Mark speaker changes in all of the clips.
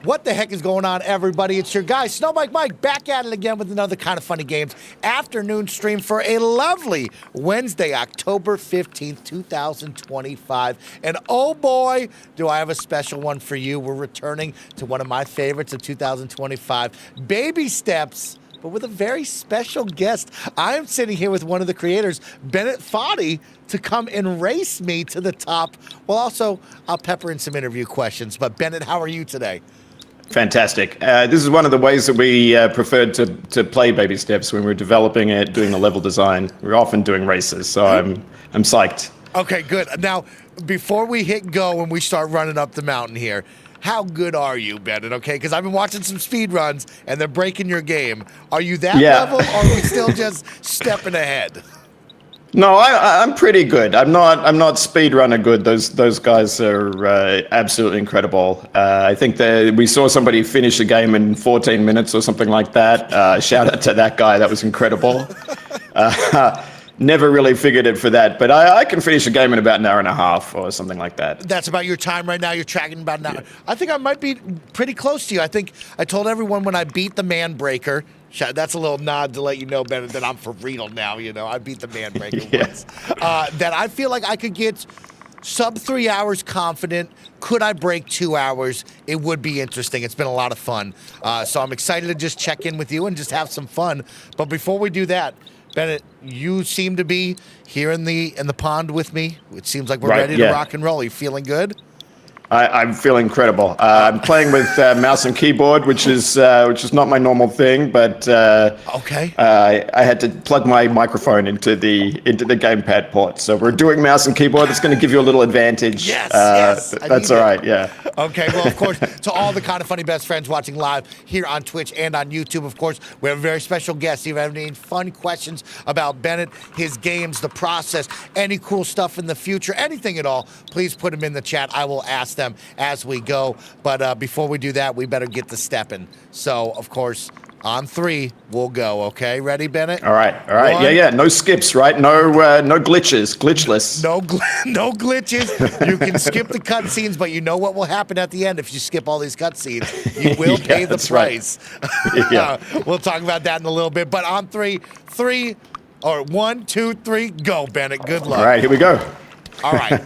Speaker 1: What the heck is going on, everybody? It's your guy, Snow Mike, back at it again with another Kind of Funny Games afternoon stream for a lovely Wednesday, October 15th, 2025. And oh boy, do I have a special one for you. We're returning to one of my favorites of 2025, Baby Steps, but with a very special guest. I am sitting here with one of the creators, Bennett Foddy, to come and race me to the top. Well, also, I'll pepper in some interview questions. But Bennett, how are you today?
Speaker 2: Fantastic. This is one of the ways that we preferred to play Baby Steps when we were developing it, doing the level design. We're often doing races, so I'm psyched.
Speaker 1: Okay, good. Now, before we hit go and we start running up the mountain here, how good are you, Bennett? Okay, because I've been watching some speed runs and they're breaking your game. Are you that level, or are we still just stepping ahead?
Speaker 2: No, I'm pretty good. I'm not speedrunner good. Those guys are absolutely incredible. I think that we saw somebody finish a game in 14 minutes or something like that. Shout out to that guy. That was incredible. Never really figured it for that, but I can finish a game in about an hour and a half or something like that.
Speaker 1: That's about your time right now. You're tracking about an hour. I think I might be pretty close to you. I think I told everyone when I beat the Man Breaker. That's a little nod to let you know, Bennett, that I'm for real now. You know, I beat the Man Breaker once. That I feel like I could get sub 3 hours confident. Could I break 2 hours? It would be interesting. It's been a lot of fun. So I'm excited to just check in with you and just have some fun. But before we do that, Bennett, you seem to be here in the pond with me. It seems like we're ready to rock and roll. Are you feeling good?
Speaker 2: I'm feeling incredible. I'm playing with mouse and keyboard, which is not my normal thing, but I had to plug my microphone into the gamepad port. So we're doing mouse and keyboard. It's going to give you a little advantage.
Speaker 1: Yes,
Speaker 2: that's all right. Yeah.
Speaker 1: Okay. Well, of course, to all the Kind of Funny best friends watching live here on Twitch and on YouTube, of course, we have a very special guest. If you have any fun questions about Bennett, his games, the process, any cool stuff in the future, anything at all, please put them in the chat. I will ask them as we go. But before we do that, we better get to stepping. So, of course, on 3, we'll go. Okay, ready, Bennett?
Speaker 2: All right. 1, yeah. No skips, right? No glitches. Glitchless.
Speaker 1: No glitches. You can skip the cutscenes, but you know what will happen at the end if you skip all these cutscenes. You will pay the price.
Speaker 2: Right.
Speaker 1: We'll talk about that in a little bit. But on 3, 1, 2, 3, go, Bennett. Good luck.
Speaker 2: All right, here we go.
Speaker 1: All right,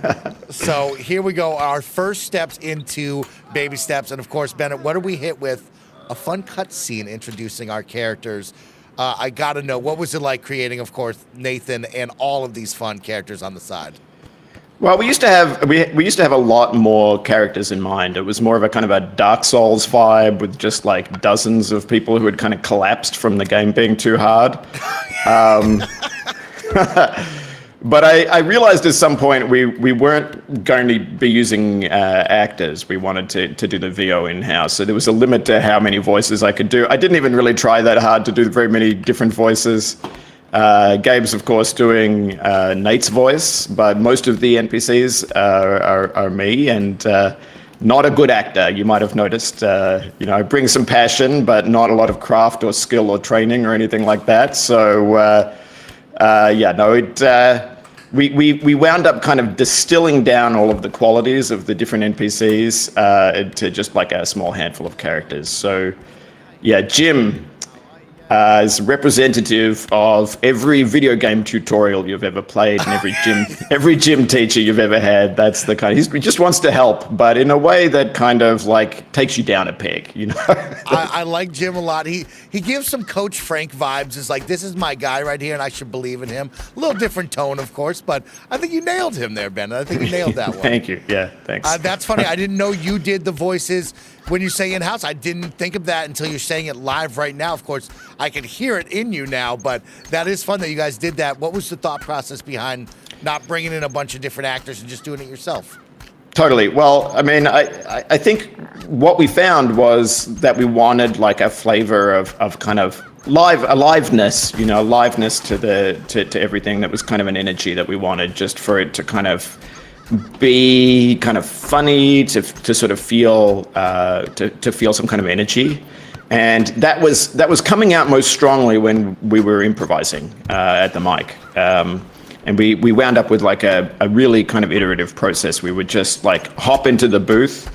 Speaker 1: so here we go. Our first steps into Baby Steps. And, of course, Bennett, what are we hit with? A fun cutscene introducing our characters. I got to know, what was it like creating, of course, Nathan and all of these fun characters on the side?
Speaker 2: Well, we used to have a lot more characters in mind. It was more of a kind of a Dark Souls vibe with just like dozens of people who had kind of collapsed from the game being too hard. But I realized at some point we weren't going to be using actors. We wanted to do the VO in-house. So there was a limit to how many voices I could do. I didn't even really try that hard to do very many different voices. Gabe's, of course, doing Nate's voice, but most of the NPCs are me, and not a good actor, you might have noticed. I bring some passion, but not a lot of craft or skill or training or anything like that. So... we wound up kind of distilling down all of the qualities of the different NPCs into just like a small handful of characters. So, yeah, Jim is representative of every video game tutorial you've ever played and every gym teacher you've ever had. That's the kind of, he just wants to help, but in a way that kind of like takes you down a peg, you know?
Speaker 1: I like Jim a lot. He gives some Coach Frank vibes. It's like, this is my guy right here and I should believe in him. A little different tone, of course, but I think you nailed him there, Ben. I think you nailed that one.
Speaker 2: Thank you. Yeah, thanks.
Speaker 1: That's funny. I didn't know you did the voices when you say in-house. I didn't think of that until you're saying it live right now. Of course, I can hear it in you now, but that is fun that you guys did that. What was the thought process behind not bringing in a bunch of different actors and just doing it yourself?
Speaker 2: Totally. Well, I mean, I think what we found was that we wanted like a flavor of kind of aliveness, you know, aliveness to everything. That was kind of an energy that we wanted, just for it to kind of be kind of funny, to sort of feel to feel some kind of energy. And that was coming out most strongly when we were improvising at the mic. And we wound up with like a really kind of iterative process. We would just like hop into the booth,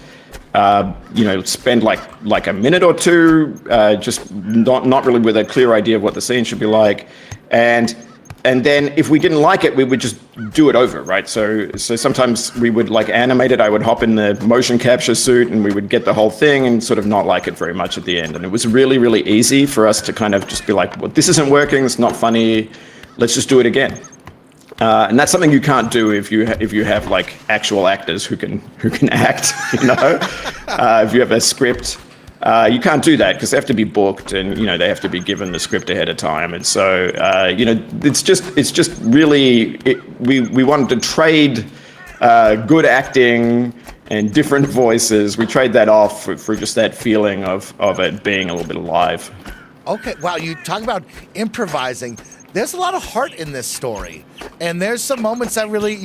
Speaker 2: spend like a minute or two, just not really with a clear idea of what the scene should be like, and then if we didn't like it, we would just do it over, right? So sometimes we would like animate it. I would hop in the motion capture suit and we would get the whole thing and sort of not like it very much at the end. And it was really, really easy for us to kind of just be like, well, this isn't working. It's not funny. Let's just do it again. And that's something you can't do if you have like actual actors who can act, if you have a script. You can't do that because they have to be booked and, they have to be given the script ahead of time. And so, it's just really, we wanted to trade good acting and different voices. We trade that off for just that feeling of it being a little bit alive.
Speaker 1: Okay, wow, you talk about improvising. There's a lot of heart in this story, and there's some moments that really,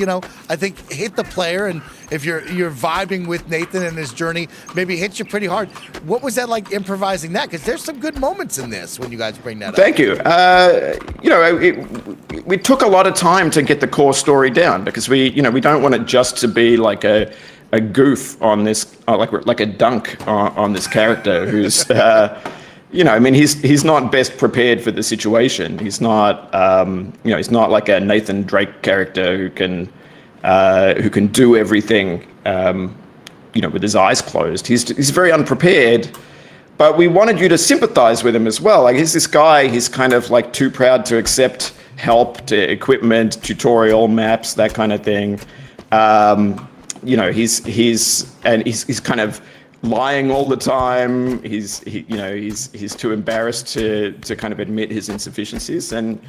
Speaker 1: I think hit the player. And if you're vibing with Nathan and his journey, maybe hits you pretty hard. What was that like improvising that? Because there's some good moments in this when you guys bring that up.
Speaker 2: Thank you. We took a lot of time to get the core story down because we don't want it just to be like a goof on this, like a dunk on this character who's. He's not best prepared for the situation. He's not, he's not like a Nathan Drake character who can do everything, with his eyes closed. He's very unprepared, but we wanted you to sympathize with him as well. Like, he's this guy, he's kind of like too proud to accept help, to equipment, tutorial, maps, that kind of thing. He's kind of lying all the time. He's too embarrassed to kind of admit his insufficiencies, and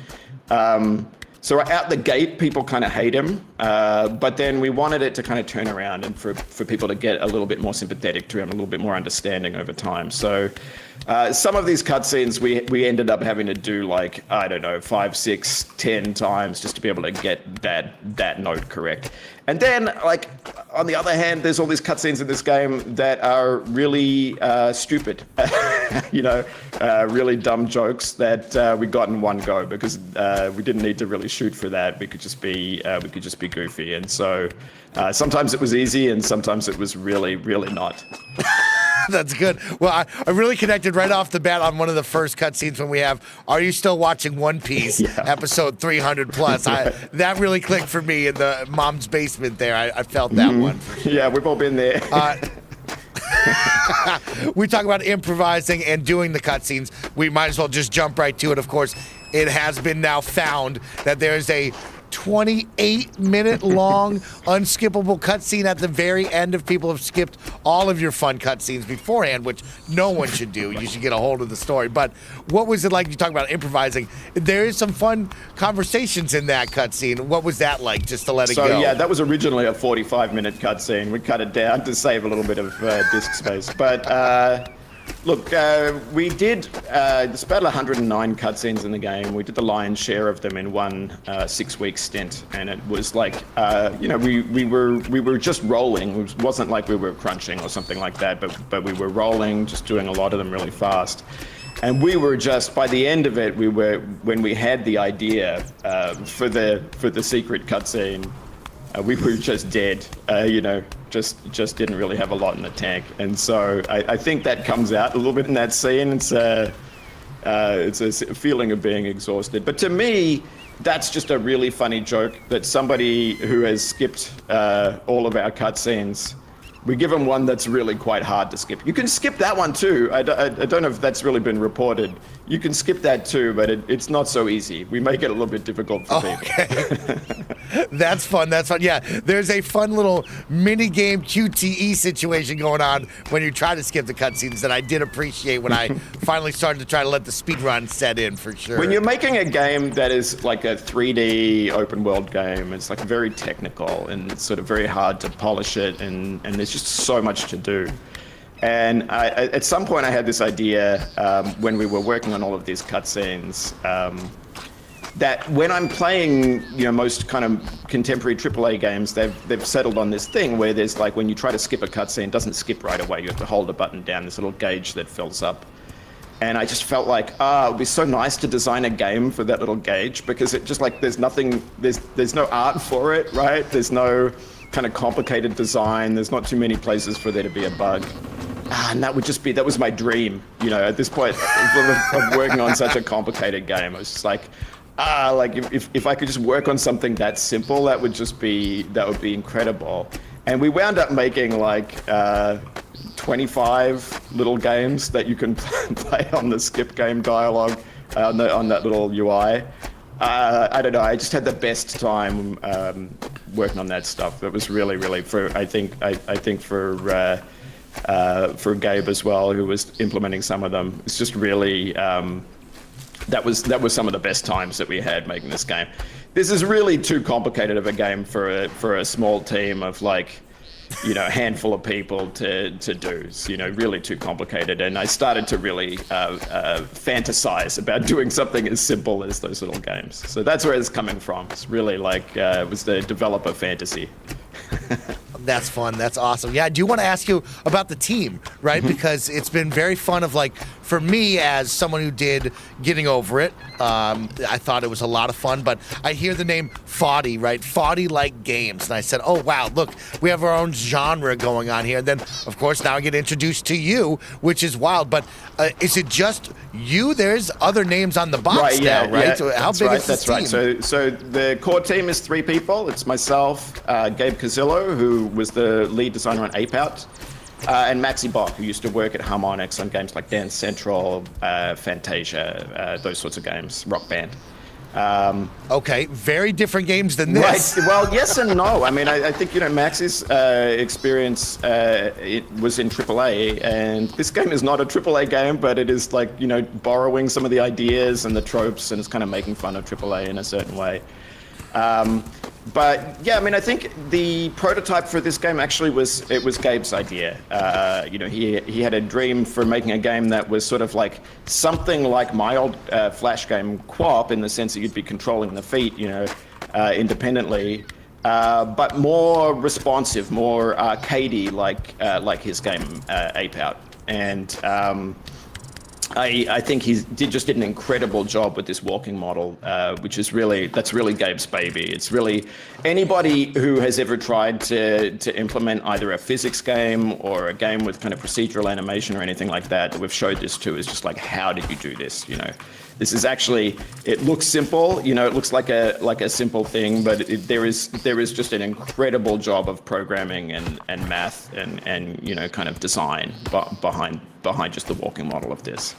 Speaker 2: so out the gate people kind of hate him, but then we wanted it to kind of turn around and for people to get a little bit more sympathetic to him, a little bit more understanding over time. So some of these cutscenes we ended up having to do like, I don't know, 5, 6, 10 times just to be able to get that note correct. And then, like, on the other hand, there's all these cutscenes in this game that are really stupid, really dumb jokes that we got in one go because we didn't need to really shoot for that. We could just be goofy, and so sometimes it was easy, and sometimes it was really, really not.
Speaker 1: That's good. Well, I really connected right off the bat on one of the first cutscenes when we have, are you still watching One Piece, episode 300 plus? That really clicked for me in the mom's basement there. I felt that one. Sure.
Speaker 2: Yeah, we've all been there.
Speaker 1: We talk about improvising and doing the cutscenes. We might as well just jump right to it. Of course, it has been now found that there's a 28-minute long unskippable cutscene at the very end. If people have skipped all of your fun cutscenes beforehand, which no one should do. You should get a hold of the story. But what was it like? You talk about improvising. There is some fun conversations in that cutscene. What was that like, just to let it go?
Speaker 2: So yeah, that was originally a 45-minute cutscene. We cut it down to save a little bit of disk space. But look, we did, there's about 109 cutscenes in the game. We did the lion's share of them in one 6-week stint, and it was like, we were just rolling. It wasn't like we were crunching or something like that, but we were rolling, just doing a lot of them really fast. And we were just, by the end of it, when we had the idea for the secret cutscene, we were just dead, just didn't really have a lot in the tank. And so I think that comes out a little bit in that scene. It's a feeling of being exhausted. But to me, that's just a really funny joke that somebody who has skipped all of our cutscenes, we give them one that's really quite hard to skip. You can skip that one too. I don't know if that's really been reported. You can skip that too, but it's not so easy. We make it a little bit difficult for people.
Speaker 1: That's fun. That's fun. Yeah, there's a fun little mini game QTE situation going on when you try to skip the cutscenes that I did appreciate when I finally started to try to let the speed run set in, for sure.
Speaker 2: When you're making a game that is like a 3D open world game, it's like very technical and it's sort of very hard to polish it, and there's just so much to do. And at some point I had this idea when we were working on all of these cutscenes, that when I'm playing, most kind of contemporary AAA games, they've settled on this thing where there's like, when you try to skip a cutscene, it doesn't skip right away. You have to hold a button down, this little gauge that fills up. And I just felt like, it would be so nice to design a game for that little gauge, because it just like, there's nothing, there's no art for it, right? There's no kind of complicated design. There's not too many places for there to be a bug. And that was my dream, you know, at this point of working on such a complicated game. I was just like, if I could just work on something that simple, that would be incredible. And we wound up making like 25 little games that you can play on the skip game dialogue on that little UI. I don't know. I just had the best time working on that stuff. It was really, really I think for Gabe as well, who was implementing some of them. It's just really that was some of the best times that we had making this game. This is really too complicated of a game for a small team of like, you know, a handful of people to do. It's, you know, really too complicated. And I started to really fantasize about doing something as simple as those little games. So that's where it's coming from. It's really like it was the developer fantasy.
Speaker 1: That's fun. That's awesome. Yeah, I do want to ask you about the team, right? Because it's been very fun of like, for me as someone who did Getting Over It, I thought it was a lot of fun, but I hear the name Foddy, right? Foddy like games. And I said, oh, wow, look, we have our own genre going on here. And then, of course, now I get introduced to you, which is wild. But is it just you? There's other names on the box now, right?
Speaker 2: Yeah,
Speaker 1: so how big is this team?
Speaker 2: That's right. So the core team is 3 people. It's myself, Gabe Casillo, who was the lead designer on Ape Out, and Maxi Bock, who used to work at Harmonix on games like Dance Central, Fantasia, those sorts of games, Rock Band.
Speaker 1: Okay, very different games than this.
Speaker 2: Right. Well, yes and no. I mean, I think, you know, Maxi's experience it was in AAA, and this game is not a AAA game, but it is like, you know, borrowing some of the ideas and the tropes, and it's kind of making fun of AAA in a certain way. But yeah, I mean, I think the prototype for this game actually was Gabe's idea. You know, he had a dream for making a game that was sort of like something like my old Flash game QWOP, in the sense that you'd be controlling the feet, you know, independently, but more responsive, more arcadey, like his game Ape Out. And I think he did an incredible job with this walking model, which is that's really Gabe's baby. It's really anybody who has ever tried to implement either a physics game or a game with kind of procedural animation or anything like that we've showed this to is just like, how did you do this? You know, this is actually, it looks simple, you know, it looks like a simple thing, but there is just an incredible job of programming and math and you know, kind of design behind just the walking model of this.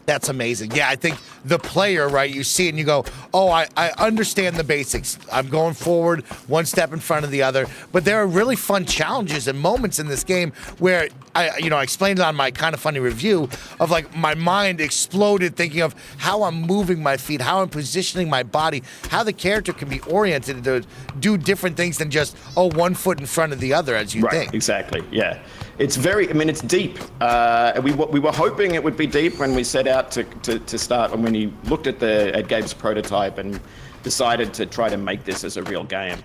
Speaker 1: That's amazing. Yeah, I think the player, right, you see it and you go, oh, I understand the basics. I'm going forward one step in front of the other. But there are really fun challenges and moments in this game where I explained it on my kind of funny review of like my mind exploded thinking of how I'm moving my feet, how I'm positioning my body, how the character can be oriented to do different things than just, oh, one foot in front of the other, as you think.
Speaker 2: Right, exactly, yeah. It's it's deep. We were hoping it would be deep when we set out to start, and when we looked at Gabe's prototype and decided to try to make this as a real game.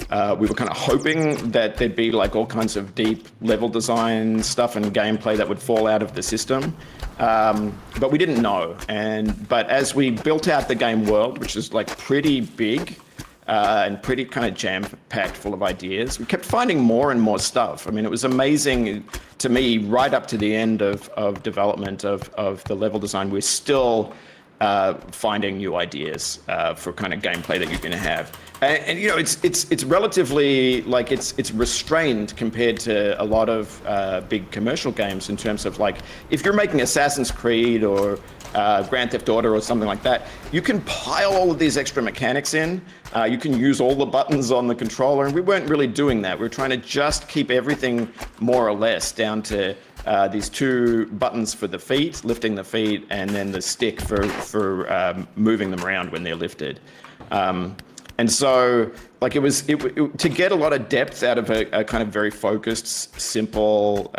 Speaker 2: We were kind of hoping that there'd be like all kinds of deep level design stuff and gameplay that would fall out of the system, but we didn't know. But as we built out the game world, which is like pretty big, and pretty kind of jam-packed full of ideas, we kept finding more and more stuff. I mean, it was amazing to me right up to the end of development of the level design. We're still finding new ideas for kind of gameplay that you're going to have. And you know, it's relatively like it's restrained compared to a lot of big commercial games in terms of like, if you're making Assassin's Creed or Grand Theft Auto or something like that, you can pile all of these extra mechanics in. You can use all the buttons on the controller, and we weren't really doing that. We were trying to just keep everything more or less down to these 2 buttons for the feet, lifting the feet, and then the stick for moving them around when they're lifted. And so, like, to get a lot of depth out of a kind of very focused, simple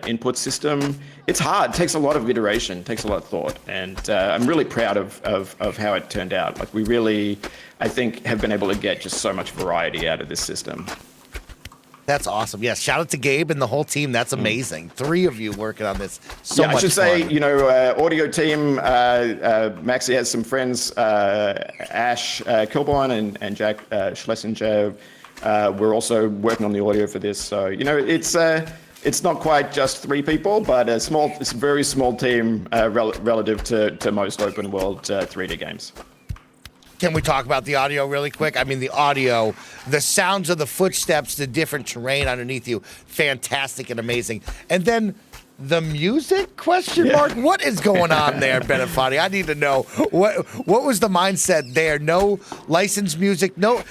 Speaker 2: input system, it's hard. It takes a lot of iteration, takes a lot of thought, and I'm really proud of how it turned out. Like, we really, I think, have been able to get just so much variety out of this system.
Speaker 1: That's awesome. Yes, shout out to Gabe and the whole team. That's amazing. 3 of you working on this. So
Speaker 2: yeah,
Speaker 1: much
Speaker 2: I should
Speaker 1: fun.
Speaker 2: say, audio team, Maxie has some friends, Ash Kilborn and Jack Schlesinger. We're also working on the audio for this. So, it's not quite just 3 people, but it's a very small team relative to most open world 3D games.
Speaker 1: Can we talk about the audio really quick? I mean, the audio, the sounds of the footsteps, the different terrain underneath you, fantastic and amazing. And then the music, question mark? What is going on there, Bennett Foddy? I need to know. What was the mindset there? No licensed music, no.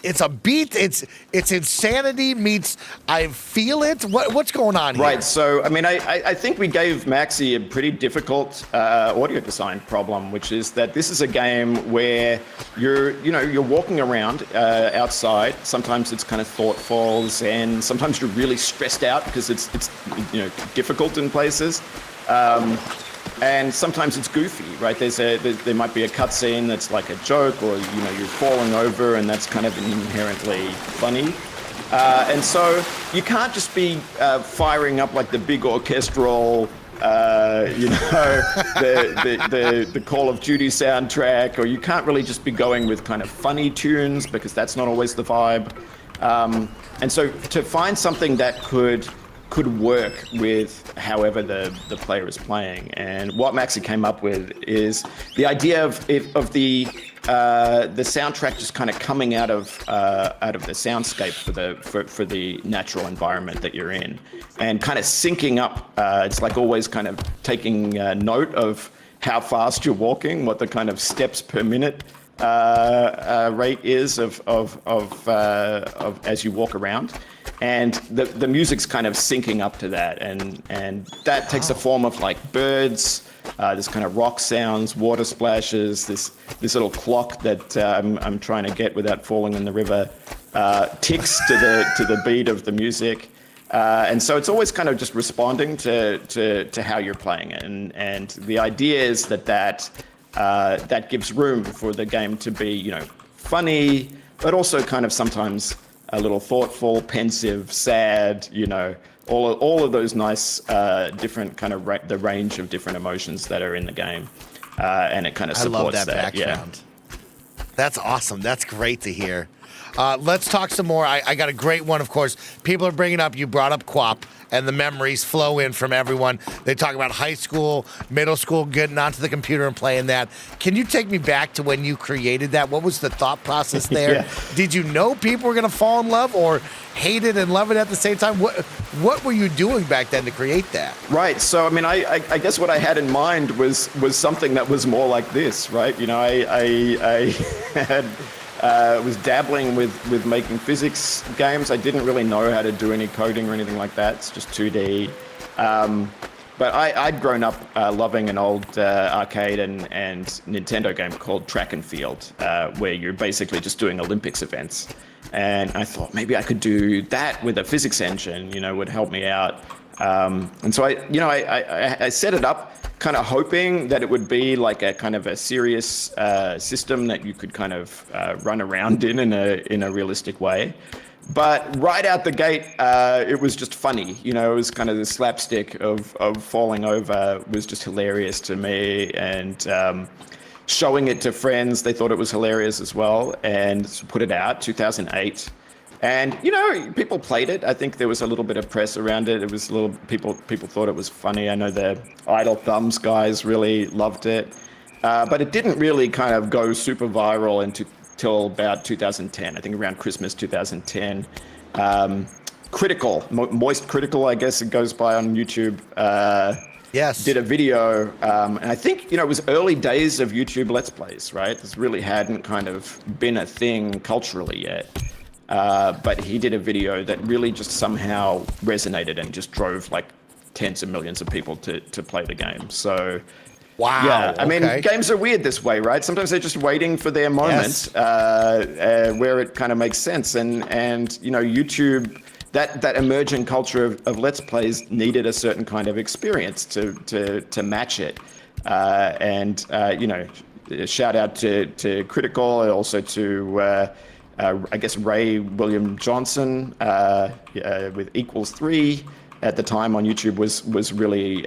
Speaker 1: It's a beat. It's insanity meets I feel it. What's going on here?
Speaker 2: Right. So, I mean, I think we gave Maxi a pretty difficult audio design problem, which is that this is a game where you're walking around outside. Sometimes it's kind of thoughtful, and sometimes you're really stressed out because it's difficult in places. And sometimes it's goofy, right? There might be a cutscene that's like a joke, or you're falling over, and that's kind of inherently funny. And so you can't just be firing up like the big orchestral, the Call of Duty soundtrack, or you can't really just be going with kind of funny tunes because that's not always the vibe. And so to find something that could work with however the player is playing. And what Maxi came up with is the idea of the soundtrack just kind of coming out of the soundscape for the natural environment that you're in, and kind of syncing up. It's like always kind of taking note of how fast you're walking, what the kind of steps per minute rate is of as you walk around. And the music's kind of syncing up to that, and that takes the form of like birds, this kind of rock sounds, water splashes, this little clock that I'm trying to get without falling in the river, ticks to the beat of the music, and so it's always kind of just responding to how you're playing it, and the idea is that gives room for the game to be funny, but also kind of sometimes a little thoughtful, pensive, sad, all of those nice different kind of the range of different emotions that are in the game, and it kind of supports
Speaker 1: I love that background. Yeah. That's awesome. That's great to hear. Let's talk some more. I got a great one, of course. People are bringing up, you brought up QWOP, and the memories flow in from everyone. They talk about high school, middle school, getting onto the computer and playing that. Can you take me back to when you created that? What was the thought process there?
Speaker 2: Yeah.
Speaker 1: Did you know people were going to fall in love or hate it and love it at the same time? What were you doing back then to create that?
Speaker 2: Right. So, I mean, I guess what I had in mind was something that was more like this, right? I had... was dabbling with making physics games. I didn't really know how to do any coding or anything like that. It's just 2D. But I'd grown up loving an old arcade and Nintendo game called Track and Field, where you're basically just doing Olympics events. And I thought maybe I could do that with a physics engine, would help me out. And so I set it up kind of hoping that it would be like a kind of a serious system that you could kind of run around in a realistic way. But right out the gate, it was just funny. It was kind of the slapstick of falling over was just hilarious to me, and showing it to friends, they thought it was hilarious as well, and put it out 2008. And people played it. I think there was a little bit of press around it. It was people thought it was funny. I know the Idle Thumbs guys really loved it, but it didn't really kind of go super viral until about 2010. I think around Christmas 2010. Critical, Moist Critical, I guess it goes by on YouTube.
Speaker 1: Yes.
Speaker 2: Did a video, and I think it was early days of YouTube Let's Plays, right? This really hadn't kind of been a thing culturally yet. But he did a video that really just somehow resonated and just drove like tens of millions of people to play the game. So,
Speaker 1: wow.
Speaker 2: Yeah, I mean,
Speaker 1: okay.
Speaker 2: games are weird this way, right? Sometimes they're just waiting for their moment, where it kind of makes sense. And YouTube, that emerging culture of Let's Plays needed a certain kind of experience to match it. Shout out to Critical, and also to I guess Ray William Johnson with Equals 3 at the time on YouTube was really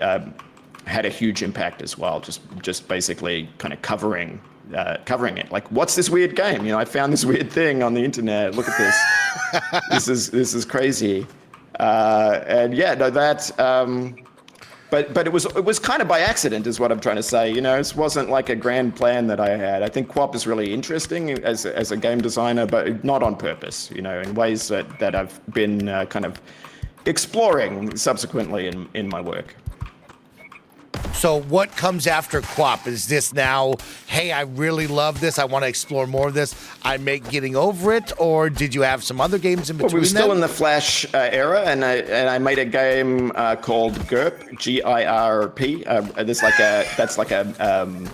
Speaker 2: had a huge impact as well. Just basically kind of covering it. Like, what's this weird game? I found this weird thing on the internet. Look at this. This is crazy. And yeah, no, that. But it was kind of by accident, is what I'm trying to say. It wasn't like a grand plan that I had. I think QWOP is really interesting as a game designer, but not on purpose. In ways that I've been kind of exploring subsequently in my work.
Speaker 1: So what comes after QWOP? Is this now, hey, I really love this, I want to explore more of this, I'm getting over it, or did you have some other games in between?
Speaker 2: Well, we were still in the Flash era, and I made a game called GIRP, G-I-R-P. That's like a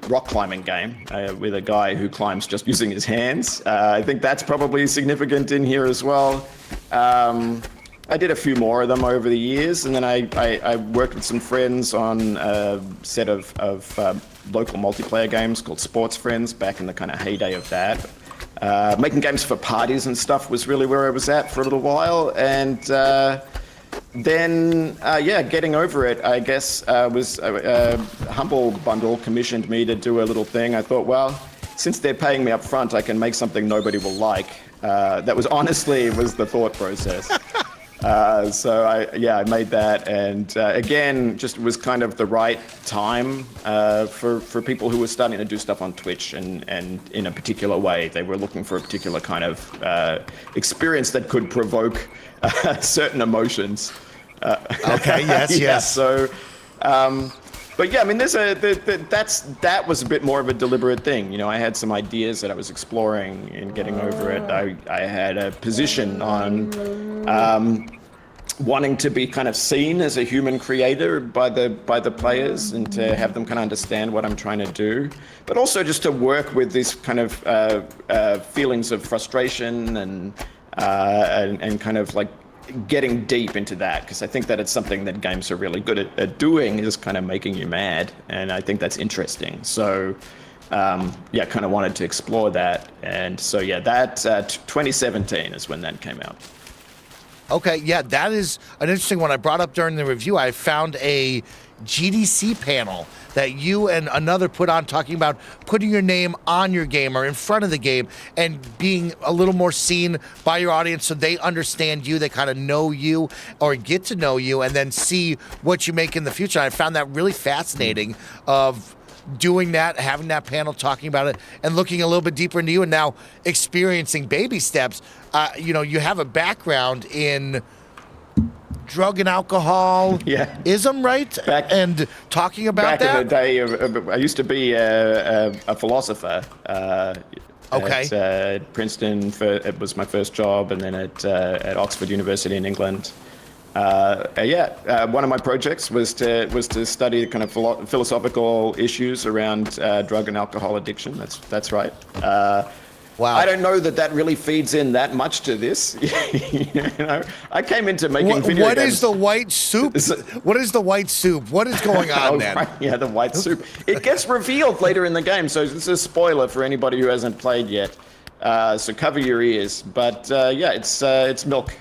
Speaker 2: rock climbing game with a guy who climbs just using his hands. I think that's probably significant in here as well. I did a few more of them over the years, and then I worked with some friends on a set of local multiplayer games called Sports Friends back in the kind of heyday of that. Making games for parties and stuff was really where I was at for a little while, and then Getting Over It, I guess, was Humble Bundle commissioned me to do a little thing. I thought, well, since they're paying me up front, I can make something nobody will like. That was the thought process. So I made that, and again, just was kind of the right time for people who were starting to do stuff on Twitch and in a particular way. They were looking for a particular kind of experience that could provoke certain emotions.
Speaker 1: Okay. Yes.
Speaker 2: Yeah,
Speaker 1: Yes.
Speaker 2: so. But yeah, I mean, that was a bit more of a deliberate thing. I had some ideas that I was exploring in Getting Over It. I had a position on wanting to be kind of seen as a human creator by the players, and to have them kind of understand what I'm trying to do, but also just to work with these kind of feelings of frustration and kind of like getting deep into that, because I think that it's something that games are really good at doing, is kind of making you mad, and I think that's interesting. So kind of wanted to explore that, and so that 2017 is when that came out.
Speaker 1: Okay, yeah, that is an interesting one. I brought up during the review, I found a GDC panel that you and another put on, talking about putting your name on your game or in front of the game and being a little more seen by your audience, so they understand you, they kind of know you or get to know you, and then see what you make in the future. I found that really fascinating, of doing that, having that panel, talking about it, and looking a little bit deeper into you, and now experiencing baby steps. You have a background in drug and alcoholism, right? And talking about
Speaker 2: back in the day, I used to be a philosopher. At Princeton, it was my first job, and then at Oxford University in England. One of my projects was to study kind of philosophical issues around drug and alcohol addiction. That's right.
Speaker 1: Wow.
Speaker 2: I don't know that really feeds in that much to this. I came into making video games.
Speaker 1: What is the white soup? What is the white soup? What is going on then?
Speaker 2: Right. Yeah, the white soup. It gets revealed later in the game, so this is a spoiler for anybody who hasn't played yet. So cover your ears. But it's milk.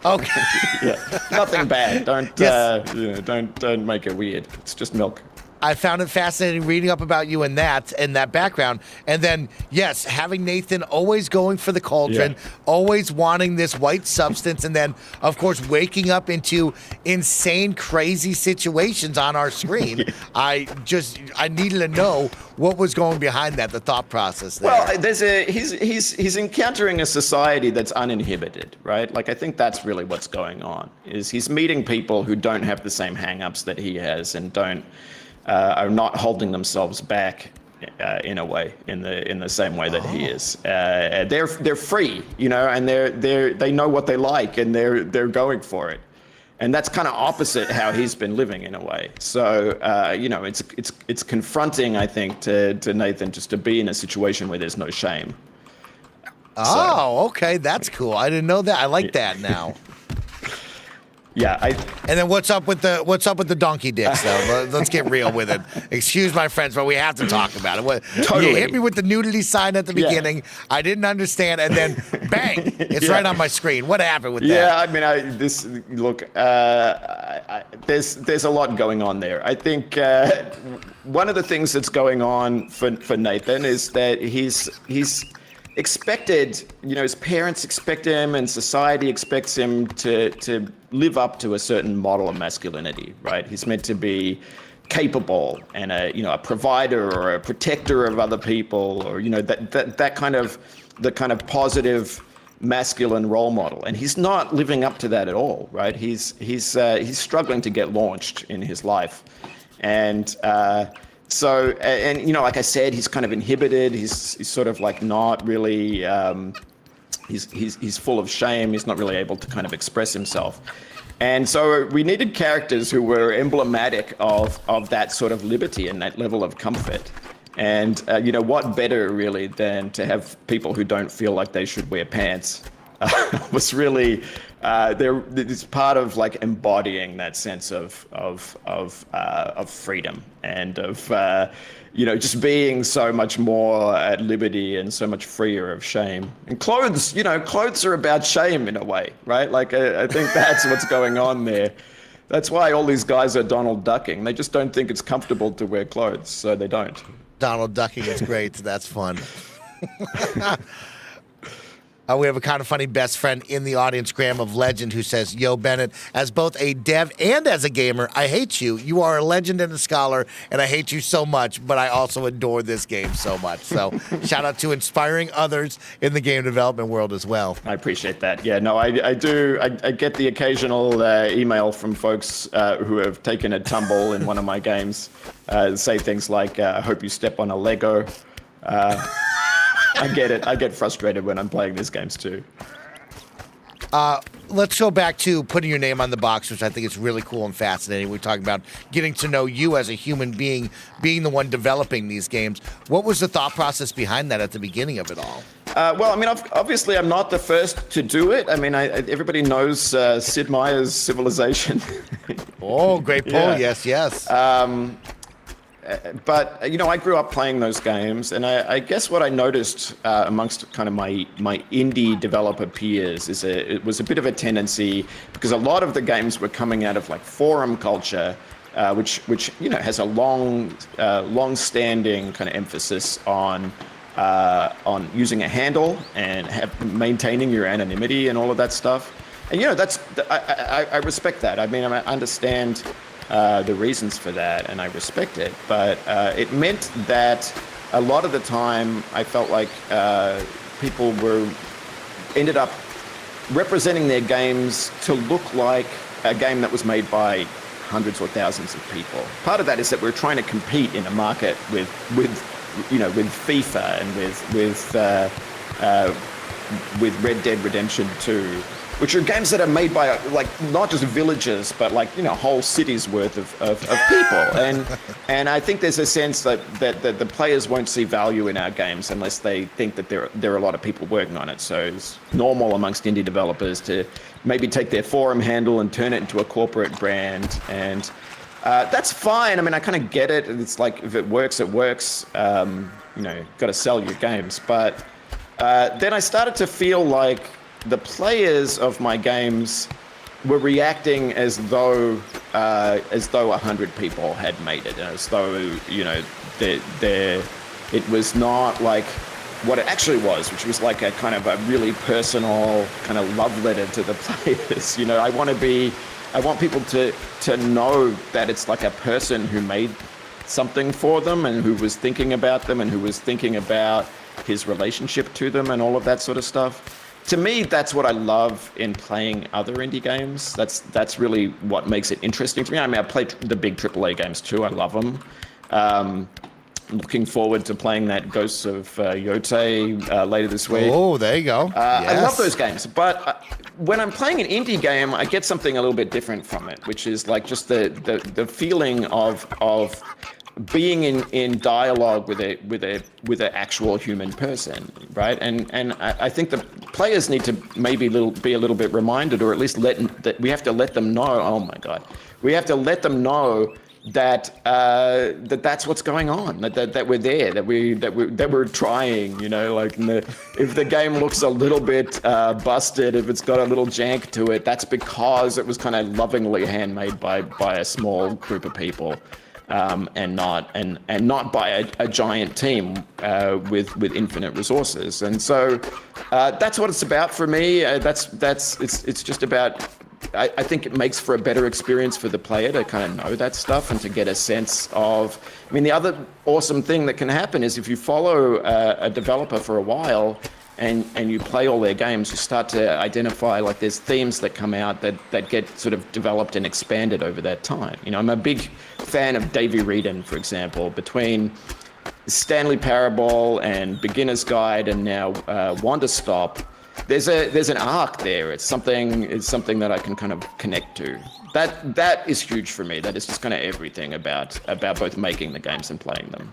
Speaker 1: Okay.
Speaker 2: Yeah, nothing bad. Don't make it weird. It's just milk.
Speaker 1: I found it fascinating reading up about you and that background. And then, yes, having Nathan always going for the cauldron, always wanting this white substance, and then, of course, waking up into insane, crazy situations on our screen. I needed to know what was going behind that, the thought process there.
Speaker 2: Well, he's encountering a society that's uninhibited, right? Like, I think that's really what's going on, is he's meeting people who don't have the same hang-ups that he has, and are not holding themselves back in a way, in the same way that he is. They're free, and they know what they like, and they're going for it, and that's kind of opposite how he's been living in a way. So it's confronting, I think, to Nathan, just to be in a situation where there's no shame.
Speaker 1: Oh, okay, that's cool. I didn't know that. I like that now.
Speaker 2: Yeah,
Speaker 1: And then what's up with the donkey dicks though? Let's get real with it. Excuse my friends, but we have to talk about it.
Speaker 2: Totally.
Speaker 1: You hit me with the nudity sign at the beginning. I didn't understand, and then bang, it's right on my screen. What happened with that?
Speaker 2: Yeah, I mean, there's a lot going on there. I think one of the things that's going on for Nathan is that he's expected, his parents expect him and society expects him to live up to a certain model of masculinity, right? He's meant to be capable and a provider or a protector of other people, or that kind of positive masculine role model, and he's not living up to that at all, right? He's struggling to get launched in his life, and like I said, he's kind of inhibited. He's sort of like not really. He's full of shame. He's not really able to kind of express himself, and so we needed characters who were emblematic of that sort of liberty and that level of comfort. And what better really than to have people who don't feel like they should wear pants? Was really it's part of like embodying that sense of freedom and of just being so much more at liberty and so much freer of shame. And clothes are about shame in a way, right? Like I think that's what's going on there. That's why all these guys are Donald Ducking. They just don't think it's comfortable to wear clothes, so they don't.
Speaker 1: Donald Ducking is great. That's fun. We have a kind of funny best friend in the audience, Graham of Legend, who says, "Yo, Bennett, as both a dev and as a gamer, I hate you. You are a legend and a scholar, and I hate you so much, but I also adore this game so much." So shout out to inspiring others in the game development world as well.
Speaker 2: I appreciate that. Yeah, no, I do. I get the occasional email from folks who have taken a tumble in one of my games, say things like, "I hope you step on a Lego." I get it. I get frustrated when I'm playing these games too.
Speaker 1: Let's go back to putting your name on the box, which I think is really cool and fascinating. We're talking about getting to know you as a human being, being the one developing these games. What was the thought process behind that at the beginning of it all?
Speaker 2: Well, I mean, obviously, I'm not the first to do it. I mean, everybody knows Sid Meier's Civilization.
Speaker 1: Oh, great pull. Yeah. Yes.
Speaker 2: But I grew up playing those games, and I guess what I noticed amongst kind of my indie developer peers is it was a bit of a tendency, because a lot of the games were coming out of like forum culture, which has a long-standing kind of emphasis on using a handle and maintaining your anonymity and all of that stuff. And I respect that. I mean, I understand the reasons for that, and I respect it, but it meant that a lot of the time I felt like people ended up representing their games to look like a game that was made by hundreds or thousands of people. Part of that is that we're trying to compete in a market with FIFA and with Red Dead Redemption 2, which are games that are made by like not just villages, but like whole cities worth of people. And I think there's a sense that the players won't see value in our games unless they think that there are a lot of people working on it. So it's normal amongst indie developers to maybe take their forum handle and turn it into a corporate brand. And that's fine. I mean, I kind of get it. It's like if it works, it works. Got to sell your games. But then I started to feel like the players of my games were reacting as though 100 people had made it, as though it was not like what it actually was, which was like a kind of a really personal kind of love letter to the players. I want people to know that it's like a person who made something for them and who was thinking about them and who was thinking about his relationship to them and all of that sort of stuff. To me, that's what I love in playing other indie games. That's really what makes it interesting to me. I mean, I play the big AAA games too. I love them. Looking forward to playing that Ghosts of Yote later this week.
Speaker 1: Oh, there you go.
Speaker 2: Yes. I love those games. But when I'm playing an indie game, I get something a little bit different from it, which is like just the feeling of being in dialogue with an actual human person, right? And I think the players need to maybe be a little bit reminded, or at least that we have to let them know. Oh my God, we have to let them know that that's what's going on. That we're there. That we're trying. You know, like if the game looks a little bit busted, if it's got a little jank to it, that's because it was kind of lovingly handmade by a small group of people. And not by a giant team with infinite resources, and so that's what it's about for me. It's just about. I think it makes for a better experience for the player to kind of know that stuff and to get a sense of. I mean, the other awesome thing that can happen is if you follow a developer for a while. And you play all their games, you start to identify like there's themes that come out that get sort of developed and expanded over that time. You know, I'm a big fan of Davey Wreden, for example. Between Stanley Parable and Beginner's Guide and now Wanderstop, there's an arc there. It's something that I can kind of connect to. That is huge for me. That is just kind of everything about both making the games and playing them.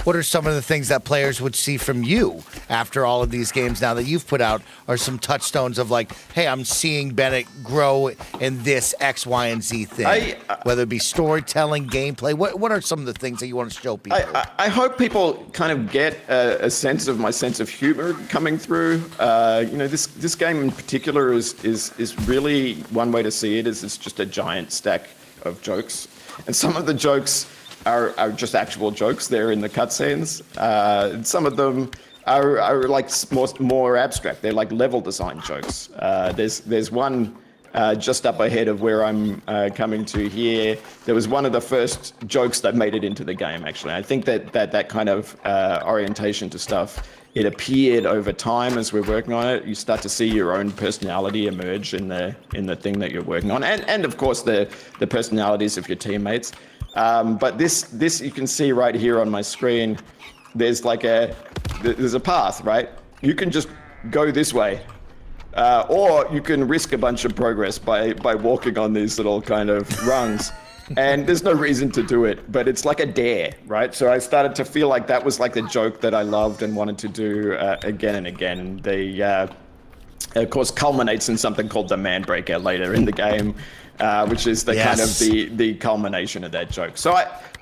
Speaker 1: What are some of the things that players would see from you after all of these games now that you've put out, are some touchstones of like, hey, I'm seeing Bennett grow in this X, Y, and Z thing, whether it be storytelling, gameplay? What are some of the things that you want to show people?
Speaker 2: I hope people kind of get a sense of my sense of humor coming through. You know, this game in particular is really, one way to see it is it's just a giant stack of jokes. And some of the jokes are just actual jokes there in the cutscenes. Some of them are like more abstract. They're like level design jokes. There's one just up ahead of where I'm coming to here. There was one of the first jokes that made it into the game, actually. I think that kind of orientation to stuff, it appeared over time as we're working on it. You start to see your own personality emerge in the thing that you're working on, and of course the personalities of your teammates. But this you can see right here on my screen. There's a path, right? You can just go this way, or you can risk a bunch of progress by walking on these little kind of rungs. And there's no reason to do it, but it's like a dare, right? So I started to feel like that was like the joke that I loved and wanted to do again and again. Of course, culminates in something called the Manbreaker later in the game, which is the kind of the culmination of that joke. So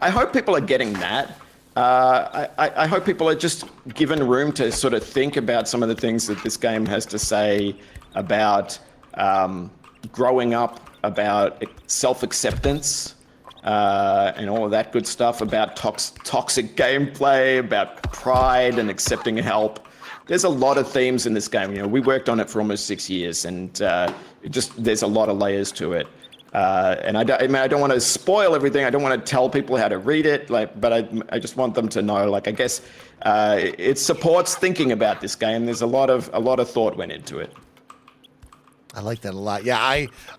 Speaker 2: I hope people are getting that. I hope people are just given room to sort of think about some of the things that this game has to say about growing up, about self-acceptance, and all of that good stuff, about toxic gameplay, about pride and accepting help. There's a lot of themes in this game. You know, we worked on it for almost 6 years, and there's a lot of layers to it. And I don't want to spoil everything. I don't want to tell people how to read it, but I just want them to know. Like, I guess it supports thinking about this game. There's a lot of thought went into it.
Speaker 1: I like that a lot. Yeah,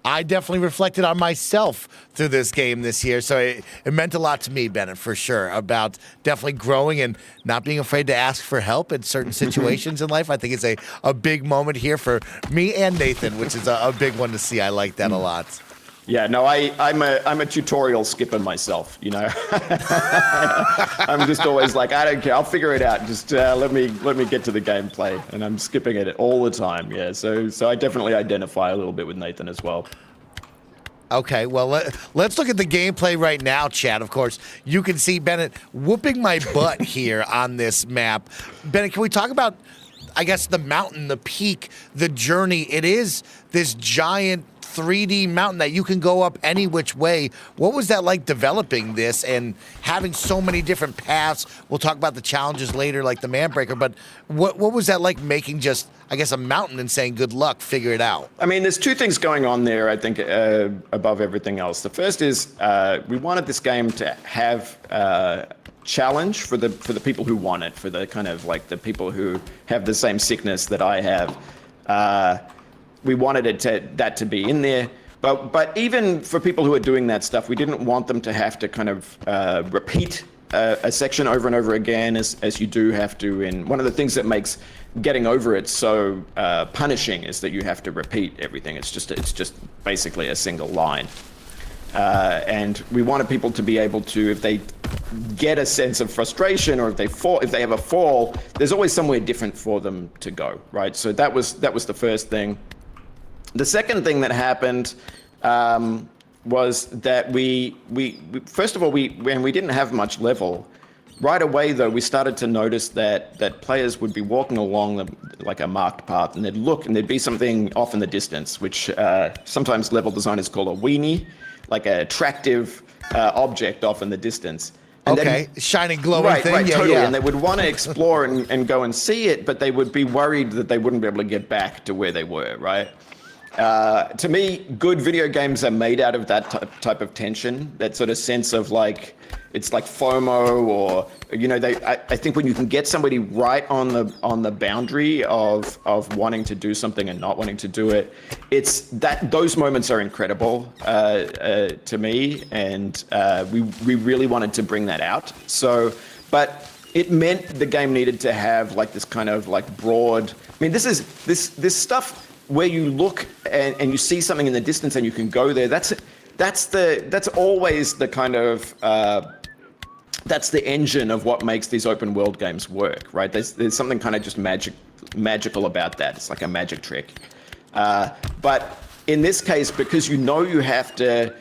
Speaker 1: I definitely reflected on myself through this game this year. So it meant a lot to me, Bennett, for sure, about definitely growing and not being afraid to ask for help in certain situations in life. I think it's a big moment here for me and Nathan, which is a big one to see. I like that a lot.
Speaker 2: Yeah, no, I'm a tutorial skipper myself, you know. I'm just always like, I don't care, I'll figure it out. Just let me get to the gameplay, and I'm skipping it all the time. Yeah, so I definitely identify a little bit with Nathan as well.
Speaker 1: Okay, well, let's look at the gameplay right now, Chad. Of course, you can see Bennett whooping my butt here on this map. Bennett, can we talk about, I guess, the mountain, the peak, the journey? It is this giant 3D mountain that you can go up any which way. What was that like developing this and having so many different paths? We'll talk about the challenges later, like the Manbreaker, but what was that like making just, I guess, a mountain and saying, good luck, figure it out? I
Speaker 2: mean, there's two things going on there, I think, above everything else. The first is we wanted this game to have challenge for the people who want it, for the kind of like the people who have the same sickness that I have. We wanted that to be in there, but even for people who are doing that stuff, we didn't want them to have to kind of repeat a section over and over again, as you do have to. And one of the things that makes getting over it so punishing is that you have to repeat everything. It's just basically a single line. And we wanted people to be able to, if they get a sense of frustration, or if they have a fall, there's always somewhere different for them to go, right? So that was the first thing. The second thing that happened was that we first of all, when we didn't have much level, right away though, we started to notice that players would be walking along like a marked path, and they'd look and there'd be something off in the distance, which sometimes level designers call a weenie, like an attractive object off in the distance. And
Speaker 1: okay, then, shining glowing
Speaker 2: right,
Speaker 1: thing.
Speaker 2: Right,
Speaker 1: yeah,
Speaker 2: totally.
Speaker 1: Yeah.
Speaker 2: And they would want to explore and go and see it, but they would be worried that they wouldn't be able to get back to where they were, right? To me, good video games are made out of that type of tension, that sort of sense of like, it's like FOMO, or, you know, I think when you can get somebody right on the boundary of wanting to do something and not wanting to do it, it's that those moments are incredible to me, and we really wanted to bring that out. So, but it meant the game needed to have like this kind of like broad. I mean, this stuff where you look and you see something in the distance and you can go there. That's always the kind of that's the engine of what makes these open world games work, right? There's something kind of just magical about that. It's like a magic trick. But in this case, because you know you have to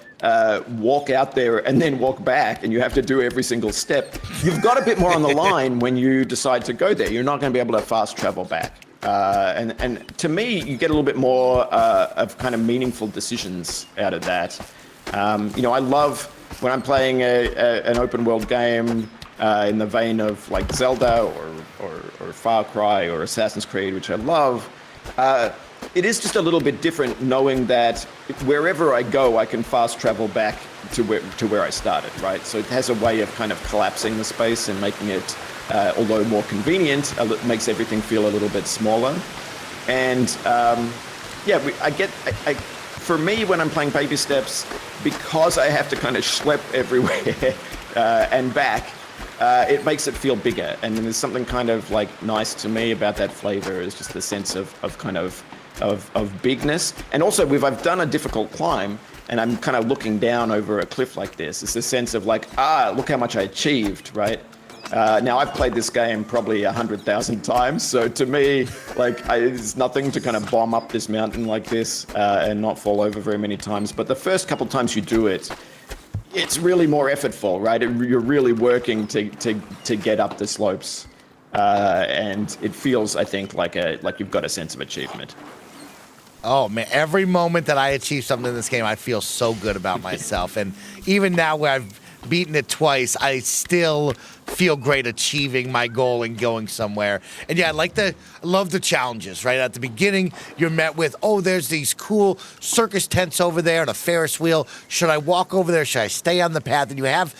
Speaker 2: walk out there and then walk back, and you have to do every single step, you've got a bit more on the line when you decide to go there. You're not going to be able to fast travel back. And to me, you get a little bit more of kind of meaningful decisions out of that. You know, I love when I'm playing an open world game in the vein of like Zelda or Far Cry or Assassin's Creed, which I love. It is just a little bit different knowing that wherever I go, I can fast travel back to where I started, right? So it has a way of kind of collapsing the space and making it, although more convenient, makes everything feel a little bit smaller. And for me, when I'm playing Baby Steps, because I have to kind of schlep everywhere and back, it makes it feel bigger. And there's something kind of like nice to me about that flavor, is just the sense of kind of bigness. And also, I've done a difficult climb, and I'm kind of looking down over a cliff like this. It's a sense of like, look how much I achieved, right? Now, I've played this game probably 100,000 times, so to me, like, it's nothing to kind of bomb up this mountain like this and not fall over very many times. But the first couple times you do it, it's really more effortful, right? You're really working to get up the slopes, and it feels, I think, like you've got a sense of achievement.
Speaker 1: Oh, man, every moment that I achieve something in this game, I feel so good about myself. And even now where I've beaten it twice, I still feel great achieving my goal and going somewhere. And yeah, I love the challenges, right? At the beginning, you're met with, there's these cool circus tents over there and a Ferris wheel. Should I walk over there? Should I stay on the path? And you have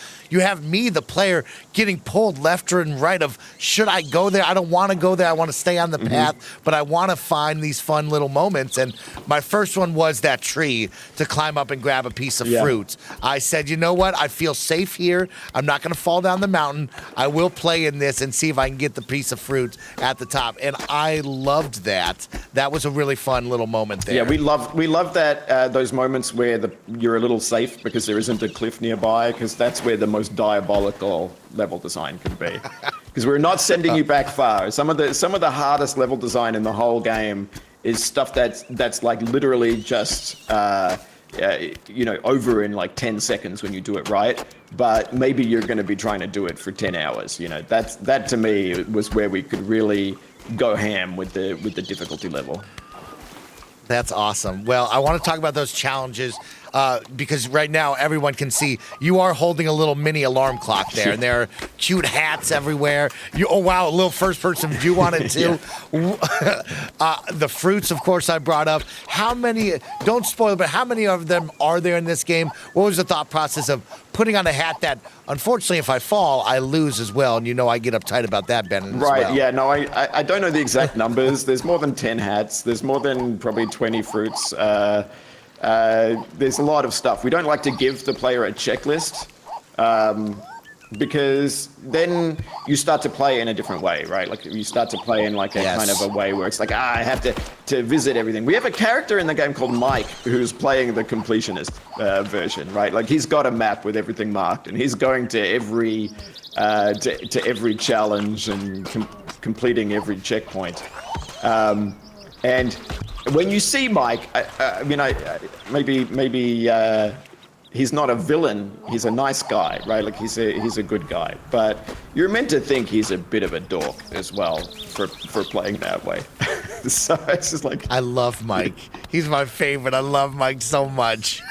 Speaker 1: me, the player, getting pulled left and right of, should I go there? I don't want to go there. I want to stay on the path, but I want to find these fun little moments. And my first one was that tree to climb up and grab a piece of fruit. I said, you know what? I feel safe here. I'm not going to fall down the mountain. I will play in this and see if I can get the piece of fruit at the top. And I loved that. That was a really fun little moment there.
Speaker 2: Yeah, we love that, those moments where you're a little safe because there isn't a cliff nearby, because that's where the most diabolical level design can be. Because we're not sending you back far. Some of the hardest level design in the whole game is stuff that's like literally just over in like 10 seconds when you do it right, but maybe you're going to be trying to do it for 10 hours. You know, that to me was where we could really go ham with the difficulty level.
Speaker 1: That's awesome. Well, I want to talk about those challenges because right now everyone can see you are holding a little mini alarm clock there, and there are cute hats everywhere. Oh, wow, a little first-person view on it, too. The fruits, of course, I brought up. How many, don't spoil it, but how many of them are there in this game? What was the thought process of putting on a hat that, unfortunately, if I fall, I lose as well? And you know I get uptight about that, Bennett, as
Speaker 2: right,
Speaker 1: well.
Speaker 2: Yeah, no, I don't know the exact numbers. There's more than 10 hats. There's more than probably 20 fruits. There's a lot of stuff. We don't like to give the player a checklist because then you start to play in a different way, right? Like you start to play in like a kind of a way where it's like, I have to visit everything. We have a character in the game called Mike who's playing the completionist version, right? Like he's got a map with everything marked, and he's going to every every challenge and completing every checkpoint. And when you see Mike, I mean, maybe he's not a villain. He's a nice guy, right? Like he's a good guy. But you're meant to think he's a bit of a dork as well for playing that way. So it's just like,
Speaker 1: I love Mike. He's my favorite. I love Mike so much.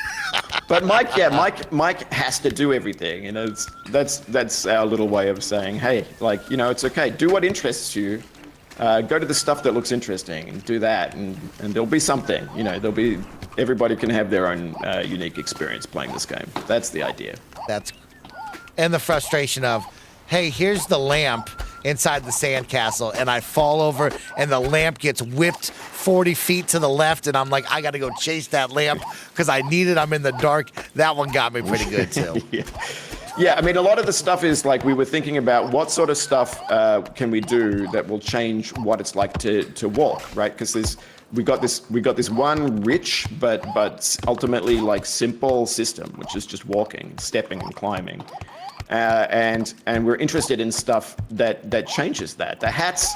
Speaker 2: But Mike has to do everything. You know, that's our little way of saying, hey, like, you know, it's okay. Do what interests you. Go to the stuff that looks interesting and do that, and there'll be something. You know, everybody can have their own unique experience playing this game. That's the idea.
Speaker 1: And the frustration of, hey, here's the lamp inside the sandcastle, and I fall over, and the lamp gets whipped 40 feet to the left, and I'm like, I got to go chase that lamp because I need it. I'm in the dark. That one got me pretty good too.
Speaker 2: Yeah, I mean, a lot of the stuff is like we were thinking about what sort of stuff can we do that will change what it's like to walk, right? Because we got this one rich but ultimately like simple system, which is just walking, stepping, and climbing, and we're interested in stuff that changes that. The hats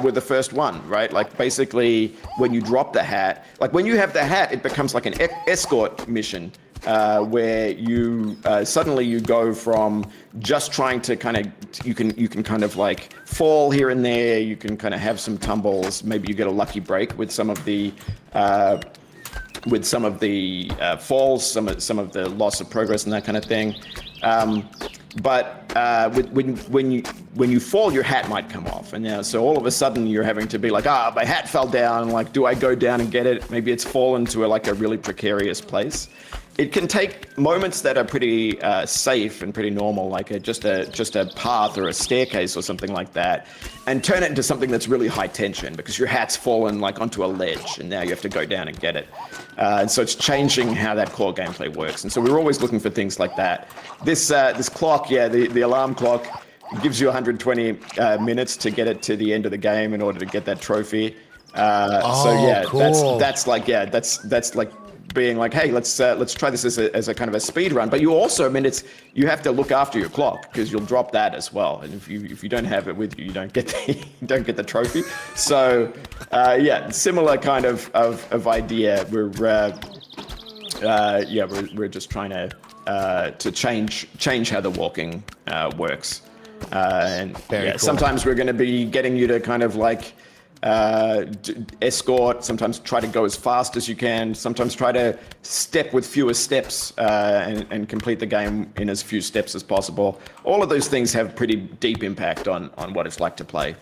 Speaker 2: were the first one, right? Like basically, when you drop the hat, like when you have the hat, it becomes like an escort mission. Where you suddenly you go from just trying to kind of you can kind of like fall here and there, you can kind of have some tumbles, maybe you get a lucky break with some of the falls, some of the loss of progress and that kind of thing. But when you fall, your hat might come off, and now so all of a sudden you're having to be like, my hat fell down. Like, do I go down and get it? Maybe it's fallen to a really precarious place. It can take moments that are pretty safe and pretty normal, like just a path or a staircase or something like that, and turn it into something that's really high tension because your hat's fallen like onto a ledge, and now you have to go down and get it. And so it's changing how that core gameplay works. And so we're always looking for things like that. This clock, the alarm clock, gives you 120 minutes to get it to the end of the game in order to get that trophy.
Speaker 1: Cool.
Speaker 2: That's like being like, hey, let's try this as a kind of a speed run. But you also, I mean, you have to look after your clock because you'll drop that as well. And if you don't have it with you, you don't get the trophy. So similar kind of idea. We're just trying to change how the walking works.
Speaker 1: Cool.
Speaker 2: Sometimes we're going to be getting you to kind of like escort, sometimes try to go as fast as you can, sometimes try to step with fewer steps and complete the game in as few steps as possible. All of those things have pretty deep impact on what it's like to play.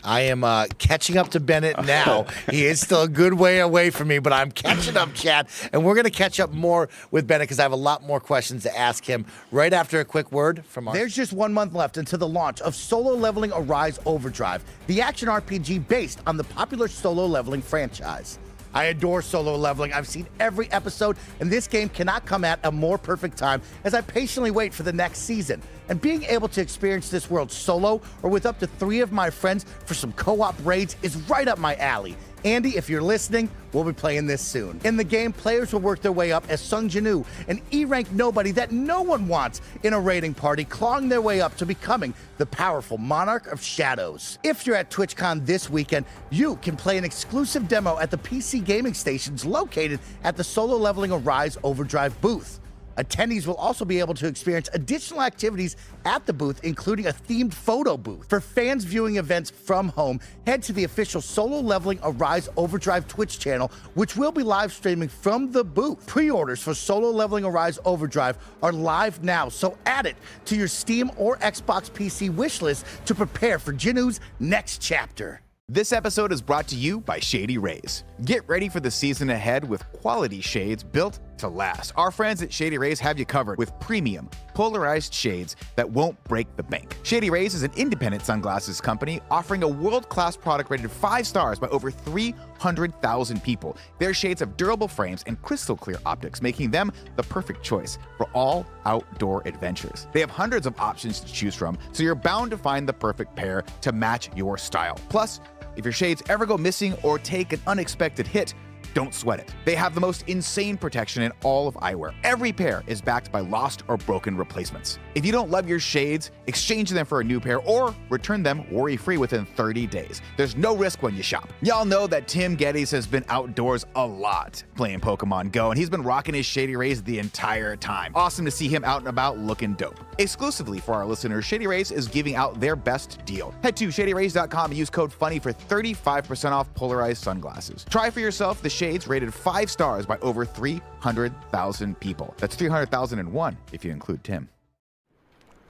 Speaker 1: I am catching up to Bennett now. He is still a good way away from me, but I'm catching up, Chad. And we're going to catch up more with Bennett because I have a lot more questions to ask him right after a quick word from our... There's just 1 month left until the launch of Solo Leveling Arise Overdrive, the action RPG based on the popular Solo Leveling franchise. I adore Solo Leveling. I've seen every episode, and this game cannot come at a more perfect time as I patiently wait for the next season. And being able to experience this world solo or with up to 3 of my friends for some co-op raids is right up my alley. Andy, if you're listening, we'll be playing this soon. In the game, players will work their way up as Sung Jinu, an E-rank nobody that no one wants in a raiding party, clawing their way up to becoming the powerful Monarch of Shadows. If you're at TwitchCon this weekend, you can play an exclusive demo at the PC gaming stations located at the Solo Leveling Arise Overdrive booth. Attendees will also be able to experience additional activities at the booth, including a themed photo booth. For fans viewing events from home, head to the official Solo Leveling Arise Overdrive Twitch channel, which will be live streaming from the booth. Pre-orders for Solo Leveling Arise Overdrive are live now, so add it to your Steam or Xbox PC wishlist to prepare for Jinu's next chapter.
Speaker 3: This episode is brought to you by Shady Rays. Get ready for the season ahead with quality shades built to last. Our friends at Shady Rays have you covered with premium, polarized shades that won't break the bank. Shady Rays is an independent sunglasses company offering a world-class product rated 5 stars by over 300,000 people. Their shades have durable frames and crystal clear optics, making them the perfect choice for all outdoor adventures. They have hundreds of options to choose from, so you're bound to find the perfect pair to match your style. Plus, if your shades ever go missing or take an unexpected hit, don't sweat it. They have the most insane protection in all of eyewear. Every pair is backed by lost or broken replacements. If you don't love your shades, exchange them for a new pair or return them worry-free within 30 days. There's no risk when you shop. Y'all know that Tim Geddes has been outdoors a lot playing Pokemon Go, and he's been rocking his Shady Rays the entire time. Awesome to see him out and about looking dope. Exclusively for our listeners, Shady Rays is giving out their best deal. Head to shadyrays.com and use code FUNNY for 35% off polarized sunglasses. Try for yourself the shades rated 5 stars by over 300,000 people. That's 300,001 if you include Tim.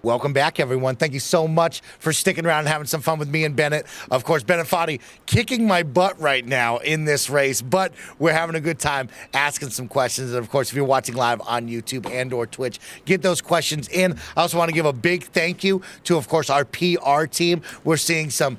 Speaker 1: Welcome back, everyone. Thank you so much for sticking around and having some fun with me and Bennett. Of course, Bennett Foddy kicking my butt right now in this race, but we're having a good time asking some questions. And, of course, if you're watching live on YouTube and or Twitch, get those questions in. I also want to give a big thank you to, of course, our PR team. We're seeing some,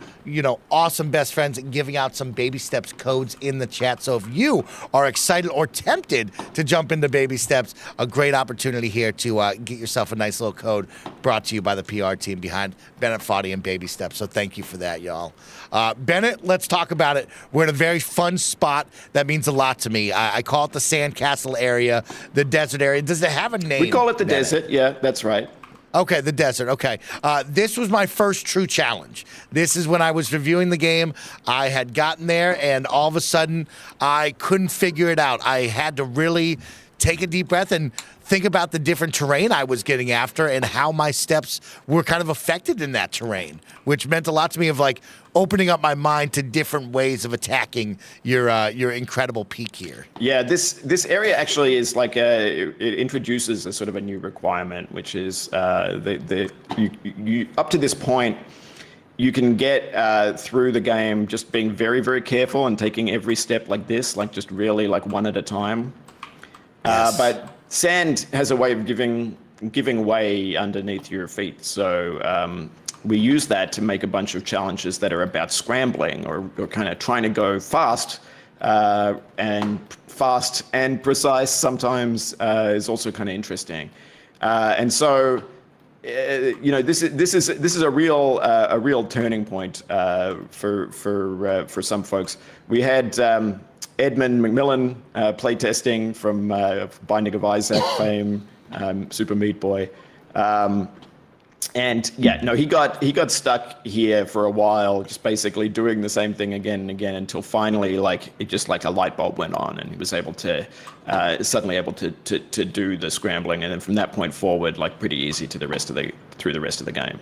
Speaker 1: awesome best friends giving out some Baby Steps codes in the chat. So if you are excited or tempted to jump into Baby Steps, a great opportunity here to get yourself a nice little code brought to you by the PR team behind Bennett Foddy and Baby Steps. So thank you for that, y'all. Bennett, let's talk about it. We're in a very fun spot that means a lot to me. I call it the Sandcastle area, the desert area. Does it have a name?
Speaker 2: We call it the
Speaker 1: Bennett?
Speaker 2: desert. Yeah, that's right.
Speaker 1: Okay, the desert. Okay. This was my first true challenge. This is when I was reviewing the game. I had gotten there, and all of a sudden, I couldn't figure it out. I had to really take a deep breath and think about the different terrain I was getting after and how my steps were kind of affected in that terrain, which meant a lot to me of opening up my mind to different ways of attacking your incredible peak here.
Speaker 2: Yeah, this area actually is it introduces a sort of a new requirement, which is you up to this point, you can get through the game just being very, very careful and taking every step like this, just really one at a time. Yes. But sand has a way of giving way underneath your feet. So we use that to make a bunch of challenges that are about scrambling or kind of trying to go fast and precise sometimes is also kind of interesting. And so this is a real turning point for some folks. We had Edmund McMillan playtesting from Binding of Isaac fame, Super Meat Boy, and he got stuck here for a while, just basically doing the same thing again and again until finally, it just a light bulb went on, and he was able to suddenly able to do the scrambling, and then from that point forward, pretty easy to through the rest of the game.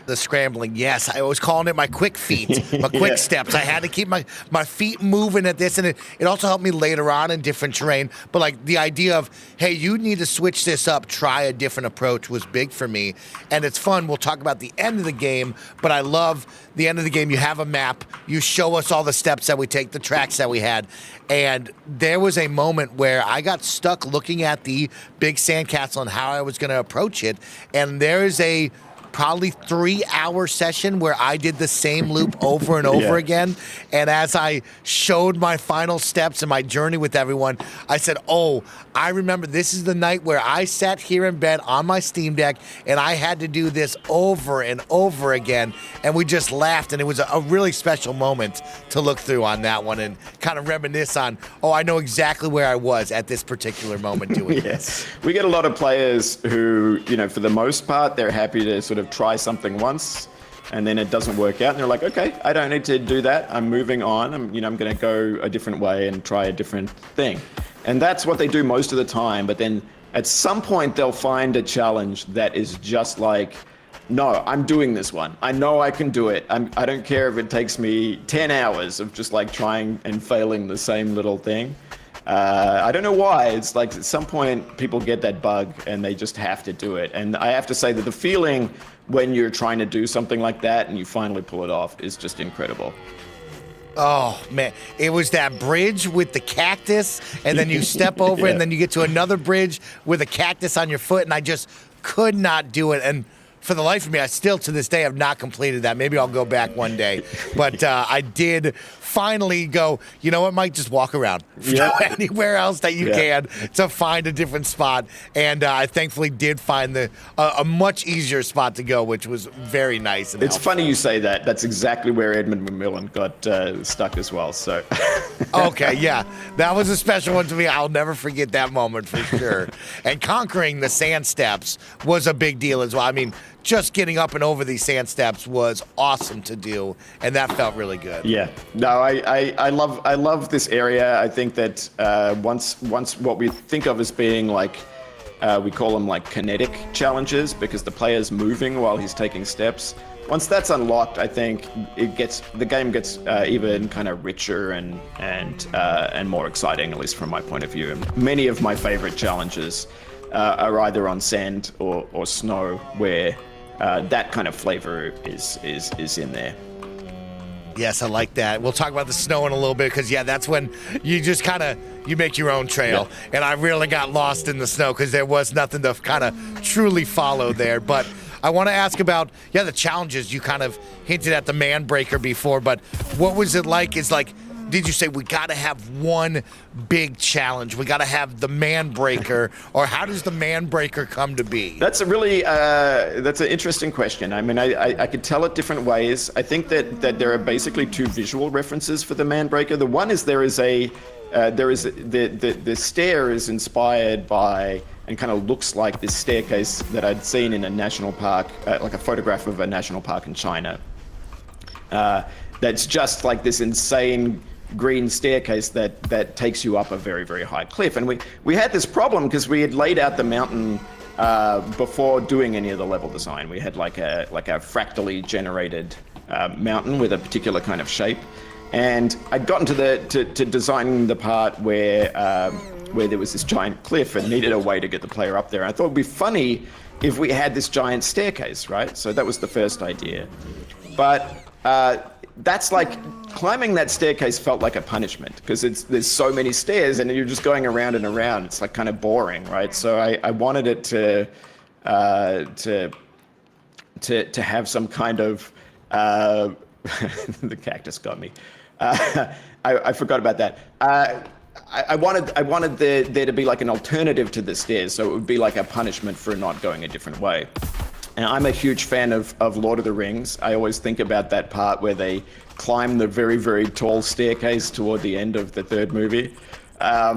Speaker 1: The scrambling, yes. I was calling it my quick feet, my quick steps. I had to keep my feet moving at this, and it also helped me later on in different terrain. But the idea of, hey, you need to switch this up, try a different approach was big for me. And it's fun. We'll talk about the end of the game, but I love the end of the game. You have a map. You show us all the steps that we take, the tracks that we had. And there was a moment where I got stuck looking at the big sandcastle and how I was going to approach it. And there is a probably 3-hour session where I did the same loop over and over again. And as I showed my final steps and my journey with everyone, I said, oh, I remember this is the night where I sat here in bed on my Steam Deck and I had to do this over and over again. And we just laughed, and it was a really special moment to look through on that one and kind of reminisce on, oh, I know exactly where I was at this particular moment doing this.
Speaker 2: We get a lot of players who, for the most part, they're happy to sort of try something once and then it doesn't work out, and they're like, okay, I don't need to do that. I'm moving on. I'm going to go a different way and try a different thing. And that's what they do most of the time. But then at some point they'll find a challenge that is just no, I'm doing this one. I know I can do it. I don't care if it takes me 10 hours of just trying and failing the same little thing. I don't know why. It's at some point people get that bug and they just have to do it. And I have to say that the feeling when you're trying to do something like that and you finally pull it off is just incredible.
Speaker 1: Oh, man. It was that bridge with the cactus, and then you step over, and then you get to another bridge with a cactus on your foot, and I just could not do it. And for the life of me, I still, to this day, have not completed that. Maybe I'll go back one day. But I did finally go, you know what, Mike? Just walk around. Go anywhere else that you can to find a different spot. And I thankfully did find a much easier spot to go, which was very nice. And
Speaker 2: it's funny you say that. That's exactly where Edmund McMillan got stuck as well. So.
Speaker 1: Okay, yeah. That was a special one to me. I'll never forget that moment for sure. And conquering the sand steps was a big deal as well. I mean, just getting up and over these sand steps was awesome to do, and that felt really good.
Speaker 2: Yeah. No, I love this area. I think that once what we think of as being like we call them like kinetic challenges because the player's moving while he's taking steps. Once that's unlocked, I think the game gets even kind of richer and more exciting, at least from my point of view. And many of my favorite challenges are either on sand or snow, where that kind of flavor is in there.
Speaker 1: Yes, I like that. We'll talk about the snow in a little bit because, yeah, that's when you just kind of, you make your own trail. Yeah. And I really got lost in the snow because there was nothing to kind of truly follow there. But I want to ask about, the challenges. You kind of hinted at the man breaker before, but what was it like? It's like, did you say we got to have one big challenge? We got to have the man breaker, or how does the man breaker come to be?
Speaker 2: That's a really that's an interesting question. I mean, I could tell it different ways. I think that there are basically two visual references for the man breaker. The one is the stair is inspired by and kind of looks like this staircase that I'd seen in a national park, like a photograph of a national park in China. That's just like this insane green staircase that takes you up a very, very high cliff. And we had this problem because we had laid out the mountain before doing any of the level design. We had like a fractally generated mountain with a particular kind of shape. And I'd gotten to designing the part where there was this giant cliff and needed a way to get the player up there. And I thought it'd be funny if we had this giant staircase, right? So that was the first idea. But that's like climbing that staircase felt like a punishment because there's so many stairs and you're just going around and around. It's like kind of boring, right? So I wanted it to have some kind of the cactus got me. I forgot about that. I wanted there to be like an alternative to the stairs, so it would be like a punishment for not going a different way. And I'm a huge fan of Lord of the Rings. I always think about that part where they climb the very, very tall staircase toward the end of the third movie. I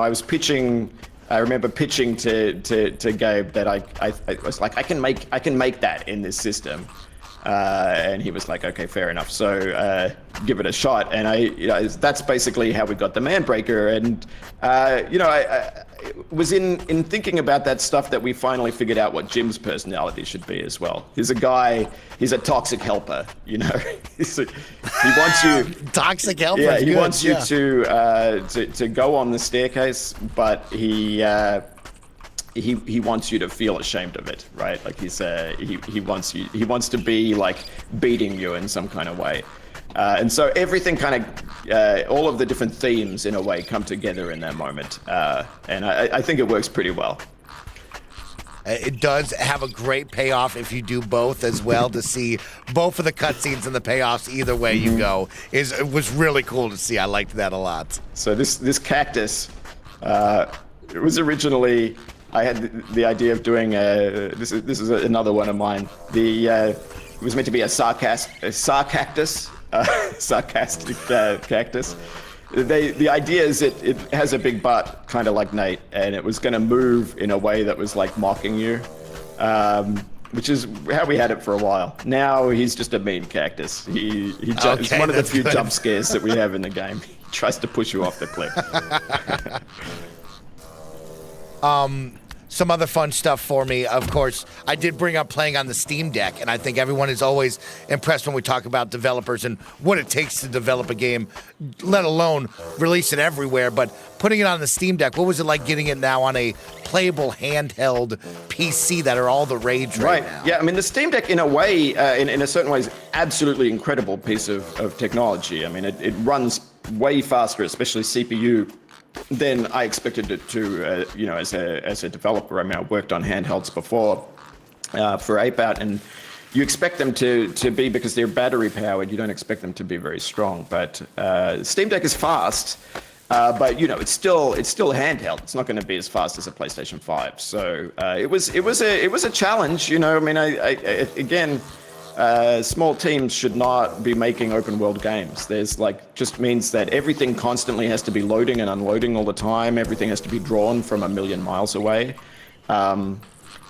Speaker 2: was pitching. I remember pitching to Gabe that I was like, I can make that in this system. And he was like, okay, fair enough. So give it a shot. And that's basically how we got the man breaker. And I was in thinking about that stuff that we finally figured out what Jim's personality should be as well. He's a toxic helper. He wants you
Speaker 1: toxic helper.
Speaker 2: Yeah, he wants you to go on the staircase, but he wants you to feel ashamed of it, right? Like he wants to be like beating you in some kind of way. And so everything kind of, all of the different themes in a way come together in that moment. And I think it works pretty well.
Speaker 1: It does have a great payoff if you do both as well. To see both of the cutscenes and the payoffs either way you go it was really cool to see. I liked that a lot.
Speaker 2: So this cactus, it was originally, I had the idea of doing this is another one of mine. It was meant to be a sarcastic cactus. The idea is it has a big butt, kind of like Nate, and it was going to move in a way that was like mocking you, which is how we had it for a while. Now he's just a mean cactus. It's one of the few jump scares that we have in the game. He tries to push you off the cliff.
Speaker 1: some other fun stuff for me. Of course, I did bring up playing on the Steam Deck, and I think everyone is always impressed when we talk about developers and what it takes to develop a game, let alone release it everywhere. But putting it on the Steam Deck, what was it like getting it now on a playable handheld PC that are all the rage right now?
Speaker 2: Yeah, I mean, the Steam Deck, in a way, in a certain way, is absolutely incredible piece of technology. I mean, it runs way faster, especially CPU, than I expected it to, as a developer. I mean, I worked on handhelds before for Ape Out, and you expect them to be, because they're battery powered, you don't expect them to be very strong. But Steam Deck is fast, but it's still handheld. It's not going to be as fast as a PlayStation 5. So it was a challenge. I mean, again. Small teams should not be making open world games. There's just means that everything constantly has to be loading and unloading all the time. Everything has to be drawn from a million miles away.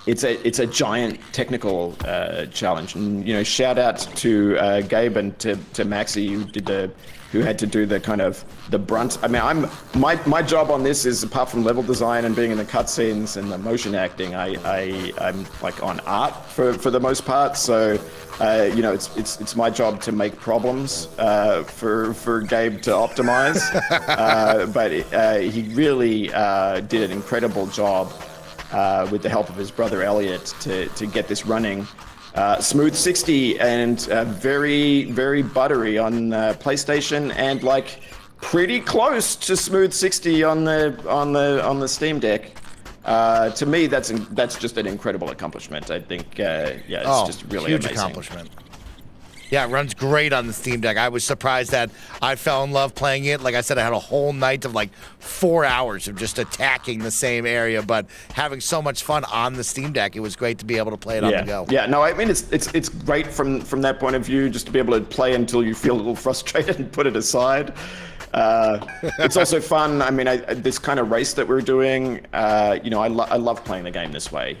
Speaker 2: It's a giant technical challenge. And shout out to Gabe and to Maxi who had to do the kind of the brunt. I mean, my job on this is, apart from level design and being in the cutscenes and the motion acting, I'm like on art for the most part. So it's my job to make problems for Gabe to optimize. But he really did an incredible job with the help of his brother Elliot to get this running. Smooth 60 and very, very buttery on PlayStation, and pretty close to Smooth 60 on the Steam Deck. To me, that's just an incredible accomplishment. I think, it's just really
Speaker 1: huge
Speaker 2: amazing.
Speaker 1: Accomplishment. Yeah, it runs great on the Steam Deck. I was surprised that I fell in love playing it. Like I said, I had a whole night of 4 hours of just attacking the same area, but having so much fun on the Steam Deck, it was great to be able to play it on the go.
Speaker 2: Yeah, no, I mean, it's great from that point of view, just to be able to play until you feel a little frustrated and put it aside. It's also fun. I mean, this kind of race that we're doing, I love playing the game this way.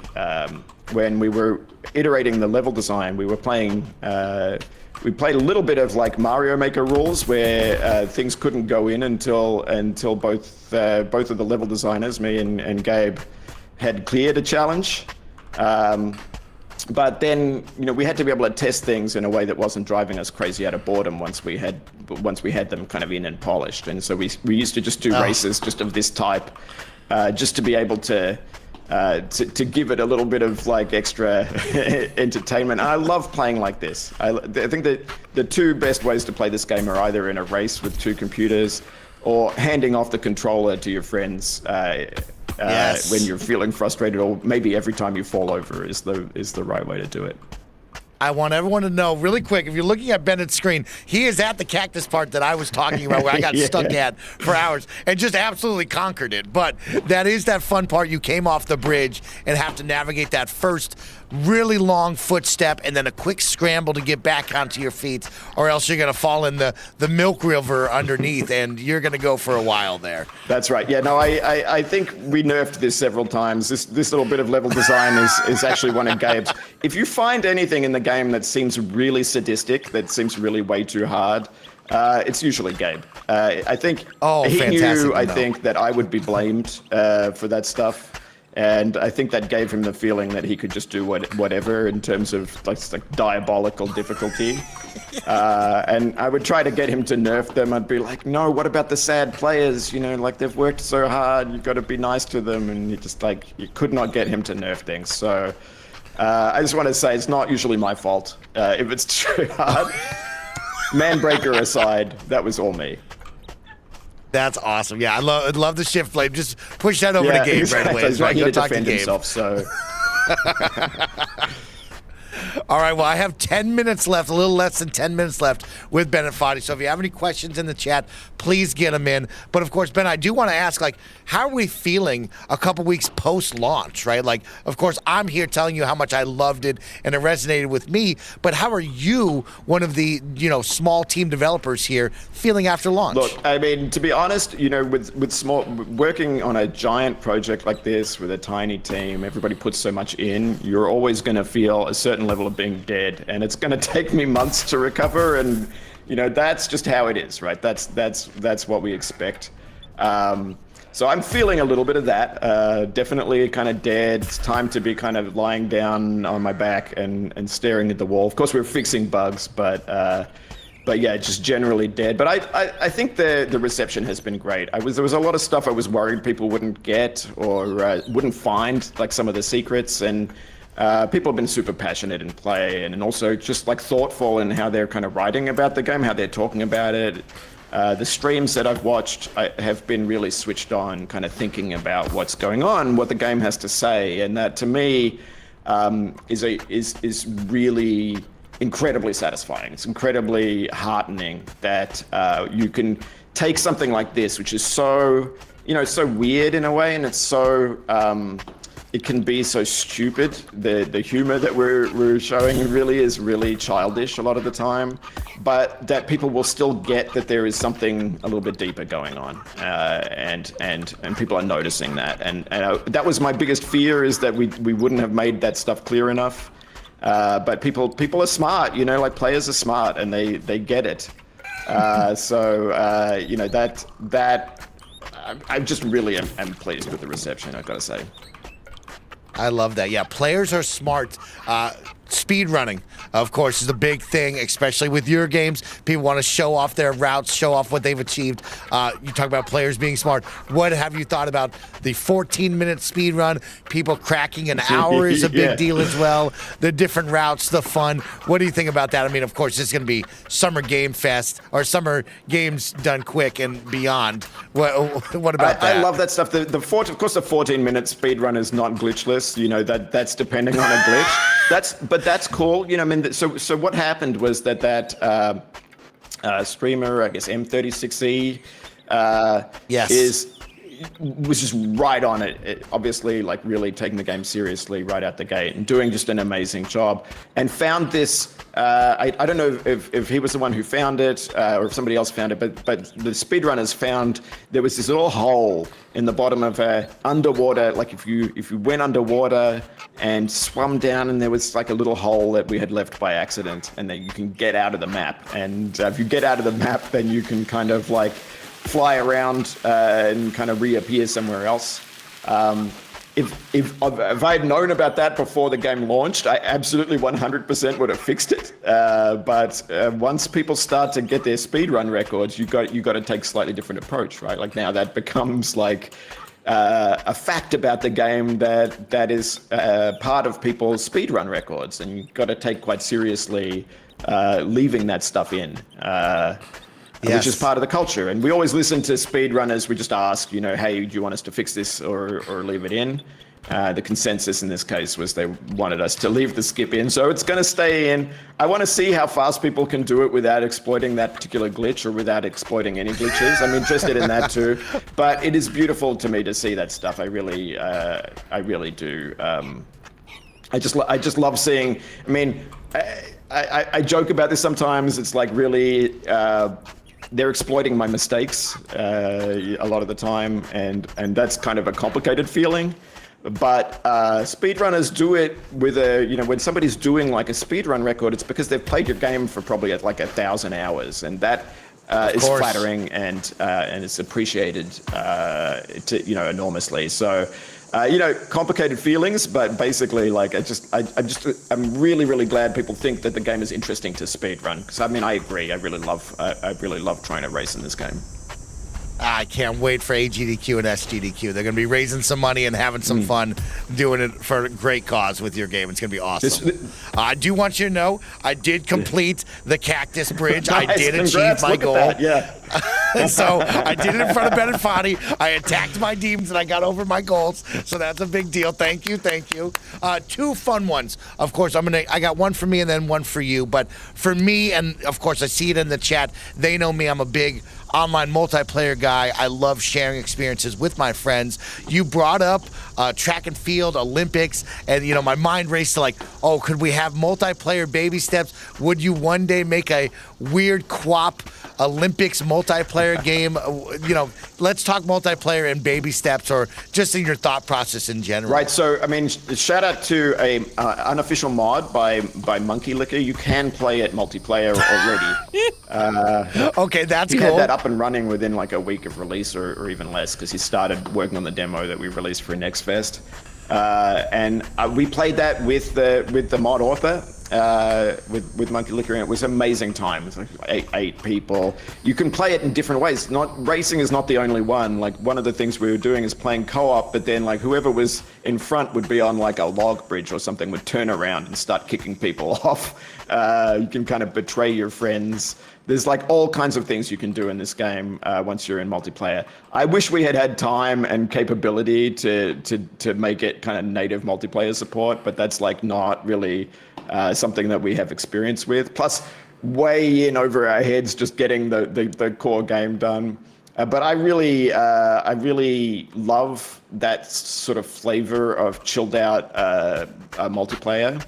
Speaker 2: When we were iterating the level design, we were playing. We played a little bit of Mario Maker rules, where things couldn't go in until both of the level designers, me and Gabe, had cleared a challenge. But then, we had to be able to test things in a way that wasn't driving us crazy out of boredom once we had them kind of in and polished. And so we used to just do races just of this type, just to be able to give it a little bit of extra entertainment. And I love playing like this. I think that the two best ways to play this game are either in a race with two computers, or handing off the controller to your friends.
Speaker 1: Yes.
Speaker 2: When you're feeling frustrated, or maybe every time you fall over is the right way to do it.
Speaker 1: I want everyone to know really quick, if you're looking at Bennett's screen, he is at the cactus part that I was talking about, where I got stuck at for hours and just absolutely conquered it. But that is that fun part. You came off the bridge and have to navigate that first really long footstep and then a quick scramble to get back onto your feet, or else you're going to fall in the milk river underneath, and you're going to go for a while there.
Speaker 2: That's right. Yeah, no, I think we nerfed this several times. This little bit of level design is actually one of Gabe's. If you find anything in the game that seems really sadistic, that seems really way too hard, it's usually Gabe. I think he knew, I think, that I would be blamed for that stuff. And I think that gave him the feeling that he could just do whatever in terms of diabolical difficulty. And I would try to get him to nerf them. I'd be like, no, what about the sad players? They've worked so hard. You've got to be nice to them. And you could not get him to nerf things. So I just want to say it's not usually my fault if it's too hard. Manbreaker aside, that was all me.
Speaker 1: That's awesome. Yeah, I'd love the shift blame. Just push that over to Gabe right away.
Speaker 2: He's not here to
Speaker 1: talk
Speaker 2: defend
Speaker 1: to Gabe.
Speaker 2: himself, so...
Speaker 1: All right, well, I have 10 minutes left, a little less than 10 minutes left with Bennett Foddy. So if you have any questions in the chat, please get them in. But of course, Ben, I do want to ask, how are we feeling a couple weeks post-launch, right? Of course, I'm here telling you how much I loved it and it resonated with me. But how are you, one of the, small team developers here, feeling after launch?
Speaker 2: Look, I mean, to be honest, with small, working on a giant project like this with a tiny team, everybody puts so much in, you're always going to feel a certain level of being dead, and it's going to take me months to recover, and that's just how it is, right? That's what we expect. So I'm feeling a little bit of that. Definitely kind of dead. It's time to be kind of lying down on my back and staring at the wall. Of course, we're fixing bugs, but yeah, just generally dead. But I think the reception has been great. There was a lot of stuff I was worried people wouldn't get or wouldn't find, like some of the secrets, and people have been super passionate in play and also just like thoughtful in how they're kind of writing about the game, how they're talking about it. The streams that I've watched have been really switched on, kind of thinking about what's going on, what the game has to say, and that to me is really incredibly satisfying. It's incredibly heartening that you can take something like this, which is so weird in a way, and it's so it can be so stupid. The humor that we're showing really is really childish a lot of the time, but that people will still get that there is something a little bit deeper going on, and people are noticing that. And that was my biggest fear, is that we wouldn't have made that stuff clear enough. But people are smart, like players are smart, and they get it. So that I just really am pleased with the reception, I've got to say.
Speaker 1: I love that. Yeah, players are smart. Speed running, of course, is a big thing, especially with your games. People want to show off their routes, show off what they've achieved. You talk about players being smart. What have you thought about the 14-minute speed run? People cracking an hour is a big deal as well. The different routes, the fun. What do you think about that? I mean, of course, it's going to be Summer Game Fest or Summer Games done quick and beyond. What about that?
Speaker 2: I love that stuff. Of course, the 14-minute speed run is not glitchless. That's depending on a glitch. But that's cool. I mean, so what happened was that streamer, I guess M36E, was just right on it. Obviously, like really taking the game seriously right out the gate and doing just an amazing job. And found this. I don't know if he was the one who found it or if somebody else found it, but the speedrunners found there was this little hole in the bottom of a underwater. Like if you went underwater and swum down, and there was like a little hole that we had left by accident, and then you can get out of the map. And if you get out of the map, then you can kind of like fly around and kind of reappear somewhere else. If I had known about that before the game launched, I absolutely 100% would have fixed it. But once people start to get their speedrun records, you got to take a slightly different approach, right? Like now that becomes like a fact about the game that is part of people's speedrun records, and you've got to take quite seriously leaving that stuff in. Which is part of the culture. And we always listen to speedrunners. We just ask, hey, do you want us to fix this or leave it in? The consensus in this case was they wanted us to leave the skip in. So it's going to stay in. I want to see how fast people can do it without exploiting that particular glitch or without exploiting any glitches. I'm interested in that too. But it is beautiful to me to see that stuff. I really do. I just love seeing, I mean, I joke about this sometimes. It's like really, they're exploiting my mistakes a lot of the time, and that's kind of a complicated feeling. But speedrunners do it with when somebody's doing like a speedrun record, it's because they've played your game for probably like 1,000 hours, and that is flattering and it's appreciated enormously. So. Complicated feelings, but basically, like, I'm really, really glad people think that the game is interesting to speedrun. Because I mean, I agree. I really love trying to race in this game.
Speaker 1: I can't wait for AGDQ and SGDQ. They're going to be raising some money and having some fun doing it for a great cause with your game. It's going to be awesome. I do want you to know I did complete the Cactus Bridge.
Speaker 2: Nice.
Speaker 1: I did
Speaker 2: Congrats.
Speaker 1: achieve my
Speaker 2: Look
Speaker 1: goal.
Speaker 2: at that. Yeah.
Speaker 1: So I did it in front of Bennett Foddy. I attacked my demons and I got over my goals. So that's a big deal. Thank you. Two fun ones. Of course, I got one for me and then one for you. But for me, and of course I see it in the chat, they know me. I'm a big online multiplayer guy. I love sharing experiences with my friends. You brought up track and field, Olympics, and my mind raced to like, oh, could we have multiplayer baby steps? Would you one day make a weird co-op Olympics multiplayer game. You know, let's talk multiplayer in baby steps, or just in your thought process in general.
Speaker 2: Right. So, I mean, shout out to a unofficial mod by Monkey Liquor. You can play it multiplayer already.
Speaker 1: Okay, that's
Speaker 2: he
Speaker 1: cool.
Speaker 2: had that up and running within like a week of release, or even less, because he started working on the demo that we released for Next Fest. And we played that with the mod author, with Monkey Liquor, and it was an amazing time. It's like eight people. You can play it in different ways. Racing is not the only one. Like, one of the things we were doing is playing co-op, but then like whoever was in front would be on like a log bridge or something, would turn around and start kicking people off. You can kind of betray your friends. There's like all kinds of things you can do in this game once you're in multiplayer. I wish we had time and capability to make it kind of native multiplayer support, but that's like not really something that we have experience with. Plus, way in over our heads just getting the core game done. But I really love that sort of flavor of chilled out multiplayer.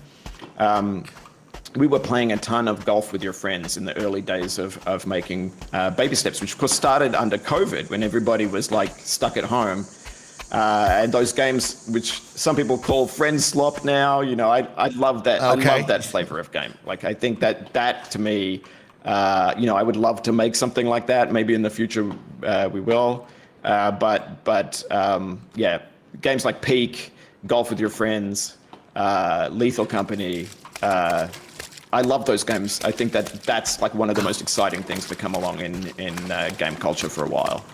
Speaker 2: We were playing a ton of golf with your friends in the early days of making Baby Steps, which of course started under COVID when everybody was like stuck at home. And those games, which some people call friend slop now, you know, I love that. Okay. I love that flavor of game. Like, I think that to me, you know, I would love to make something like that. Maybe in the future we will. But yeah, games like Peak, Golf with Your Friends, Lethal Company, I love those games. I think that's like one of the most exciting things to come along in game culture for a while.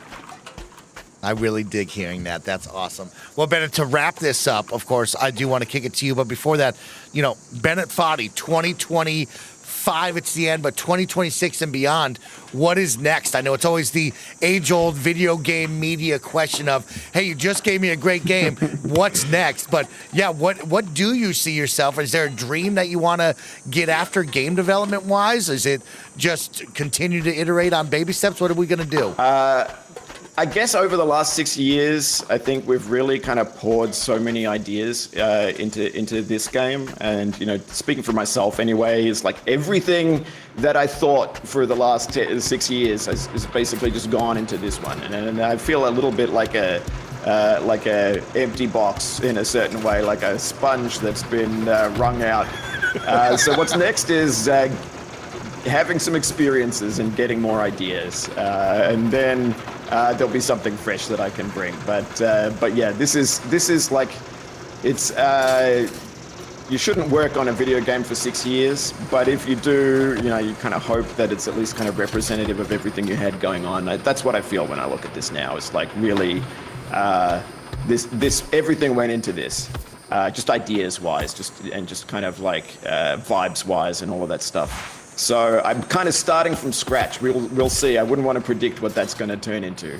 Speaker 1: I really dig hearing that. That's awesome. Well, Bennett, to wrap this up, of course, I do want to kick it to you. But before that, you know, Bennett Foddy, 2025, it's the end, but 2026 and beyond, what is next? I know it's always the age-old video game media question of, hey, you just gave me a great game. What's next? But, yeah, what do you see yourself? Is there a dream that you want to get after game development-wise? Is it just continue to iterate on baby steps? What are we going to do?
Speaker 2: I guess over the last 6 years, I think we've really kind of poured so many ideas into this game. And, you know, speaking for myself anyway, is like everything that I thought for the last 6 years has basically just gone into this one. And I feel a little bit like a empty box in a certain way, like a sponge that's been wrung out. So what's next is having some experiences and getting more ideas, and then there'll be something fresh that I can bring. But yeah, this is like, it's you shouldn't work on a video game for 6 years, but if you do, you know, you kind of hope that it's at least kind of representative of everything you had going on. That's what I feel when I look at this now. It's like really, this everything went into this. Just ideas wise, just kind of like vibes wise and all of that stuff. So I'm kind of starting from scratch. We'll see. I wouldn't want to predict what that's going to turn into.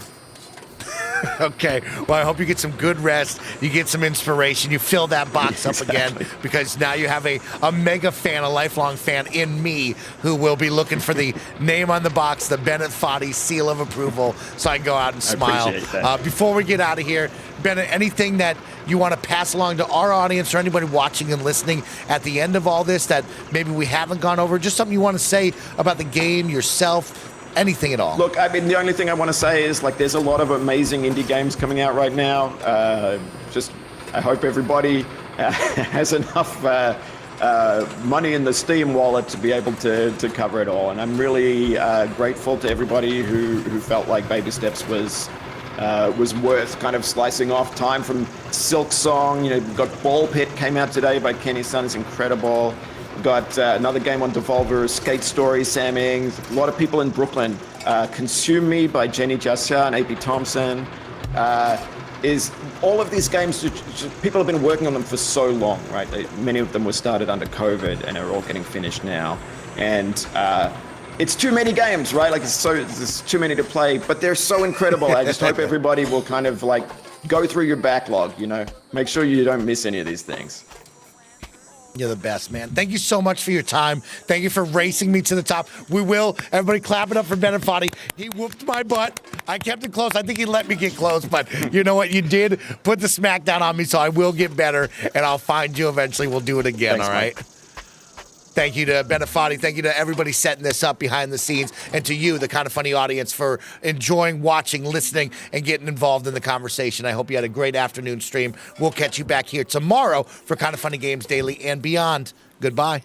Speaker 1: Okay. Well, I hope you get some good rest. You get some inspiration. You fill that box up again, because now you have a mega fan, a lifelong fan in me, who will be looking for the name on the box, the Bennett Foddy seal of approval, so I can go out and smile.
Speaker 2: I appreciate that.
Speaker 1: Before we get out of here, Bennett, anything that you want to pass along to our audience or anybody watching and listening at the end of all this that maybe we haven't gone over? Just something you want to say about the game, yourself, anything at all?
Speaker 2: Look, I mean, the only thing I want to say is, like, there's a lot of amazing indie games coming out right now. I hope everybody has enough money in the Steam wallet to be able to cover it all. And I'm really grateful to everybody who felt like Baby Steps was worth kind of slicing off time. From Silk Song, you know, we've got Ball Pit came out today by Kenny Sun, is incredible. We've got another game on Devolver, Skate Story, Sam Ings. A lot of people in Brooklyn. Consume Me by Jenny Jassia and AP Thompson. Is all of these games, people have been working on them for so long, right? Many of them were started under COVID and are all getting finished now. And it's too many games, right? Like, there's too many to play, but they're so incredible. I just hope everybody will kind of like go through your backlog, you know, make sure you don't miss any of these things.
Speaker 1: You're the best, man. Thank you so much for your time. Thank you for racing me to the top. We will. Everybody clap it up for Bennett Foddy. He whooped my butt. I kept it close. I think he let me get close, but you know what? You did put the smack down on me, so I will get better, and I'll find you eventually. We'll do it again. Thanks, all right? Mike. Thank you to Bennett Foddy. Thank you to everybody setting this up behind the scenes, and to you, the Kind of Funny audience, for enjoying, watching, listening, and getting involved in the conversation. I hope you had a great afternoon stream. We'll catch you back here tomorrow for Kind of Funny Games Daily and beyond. Goodbye.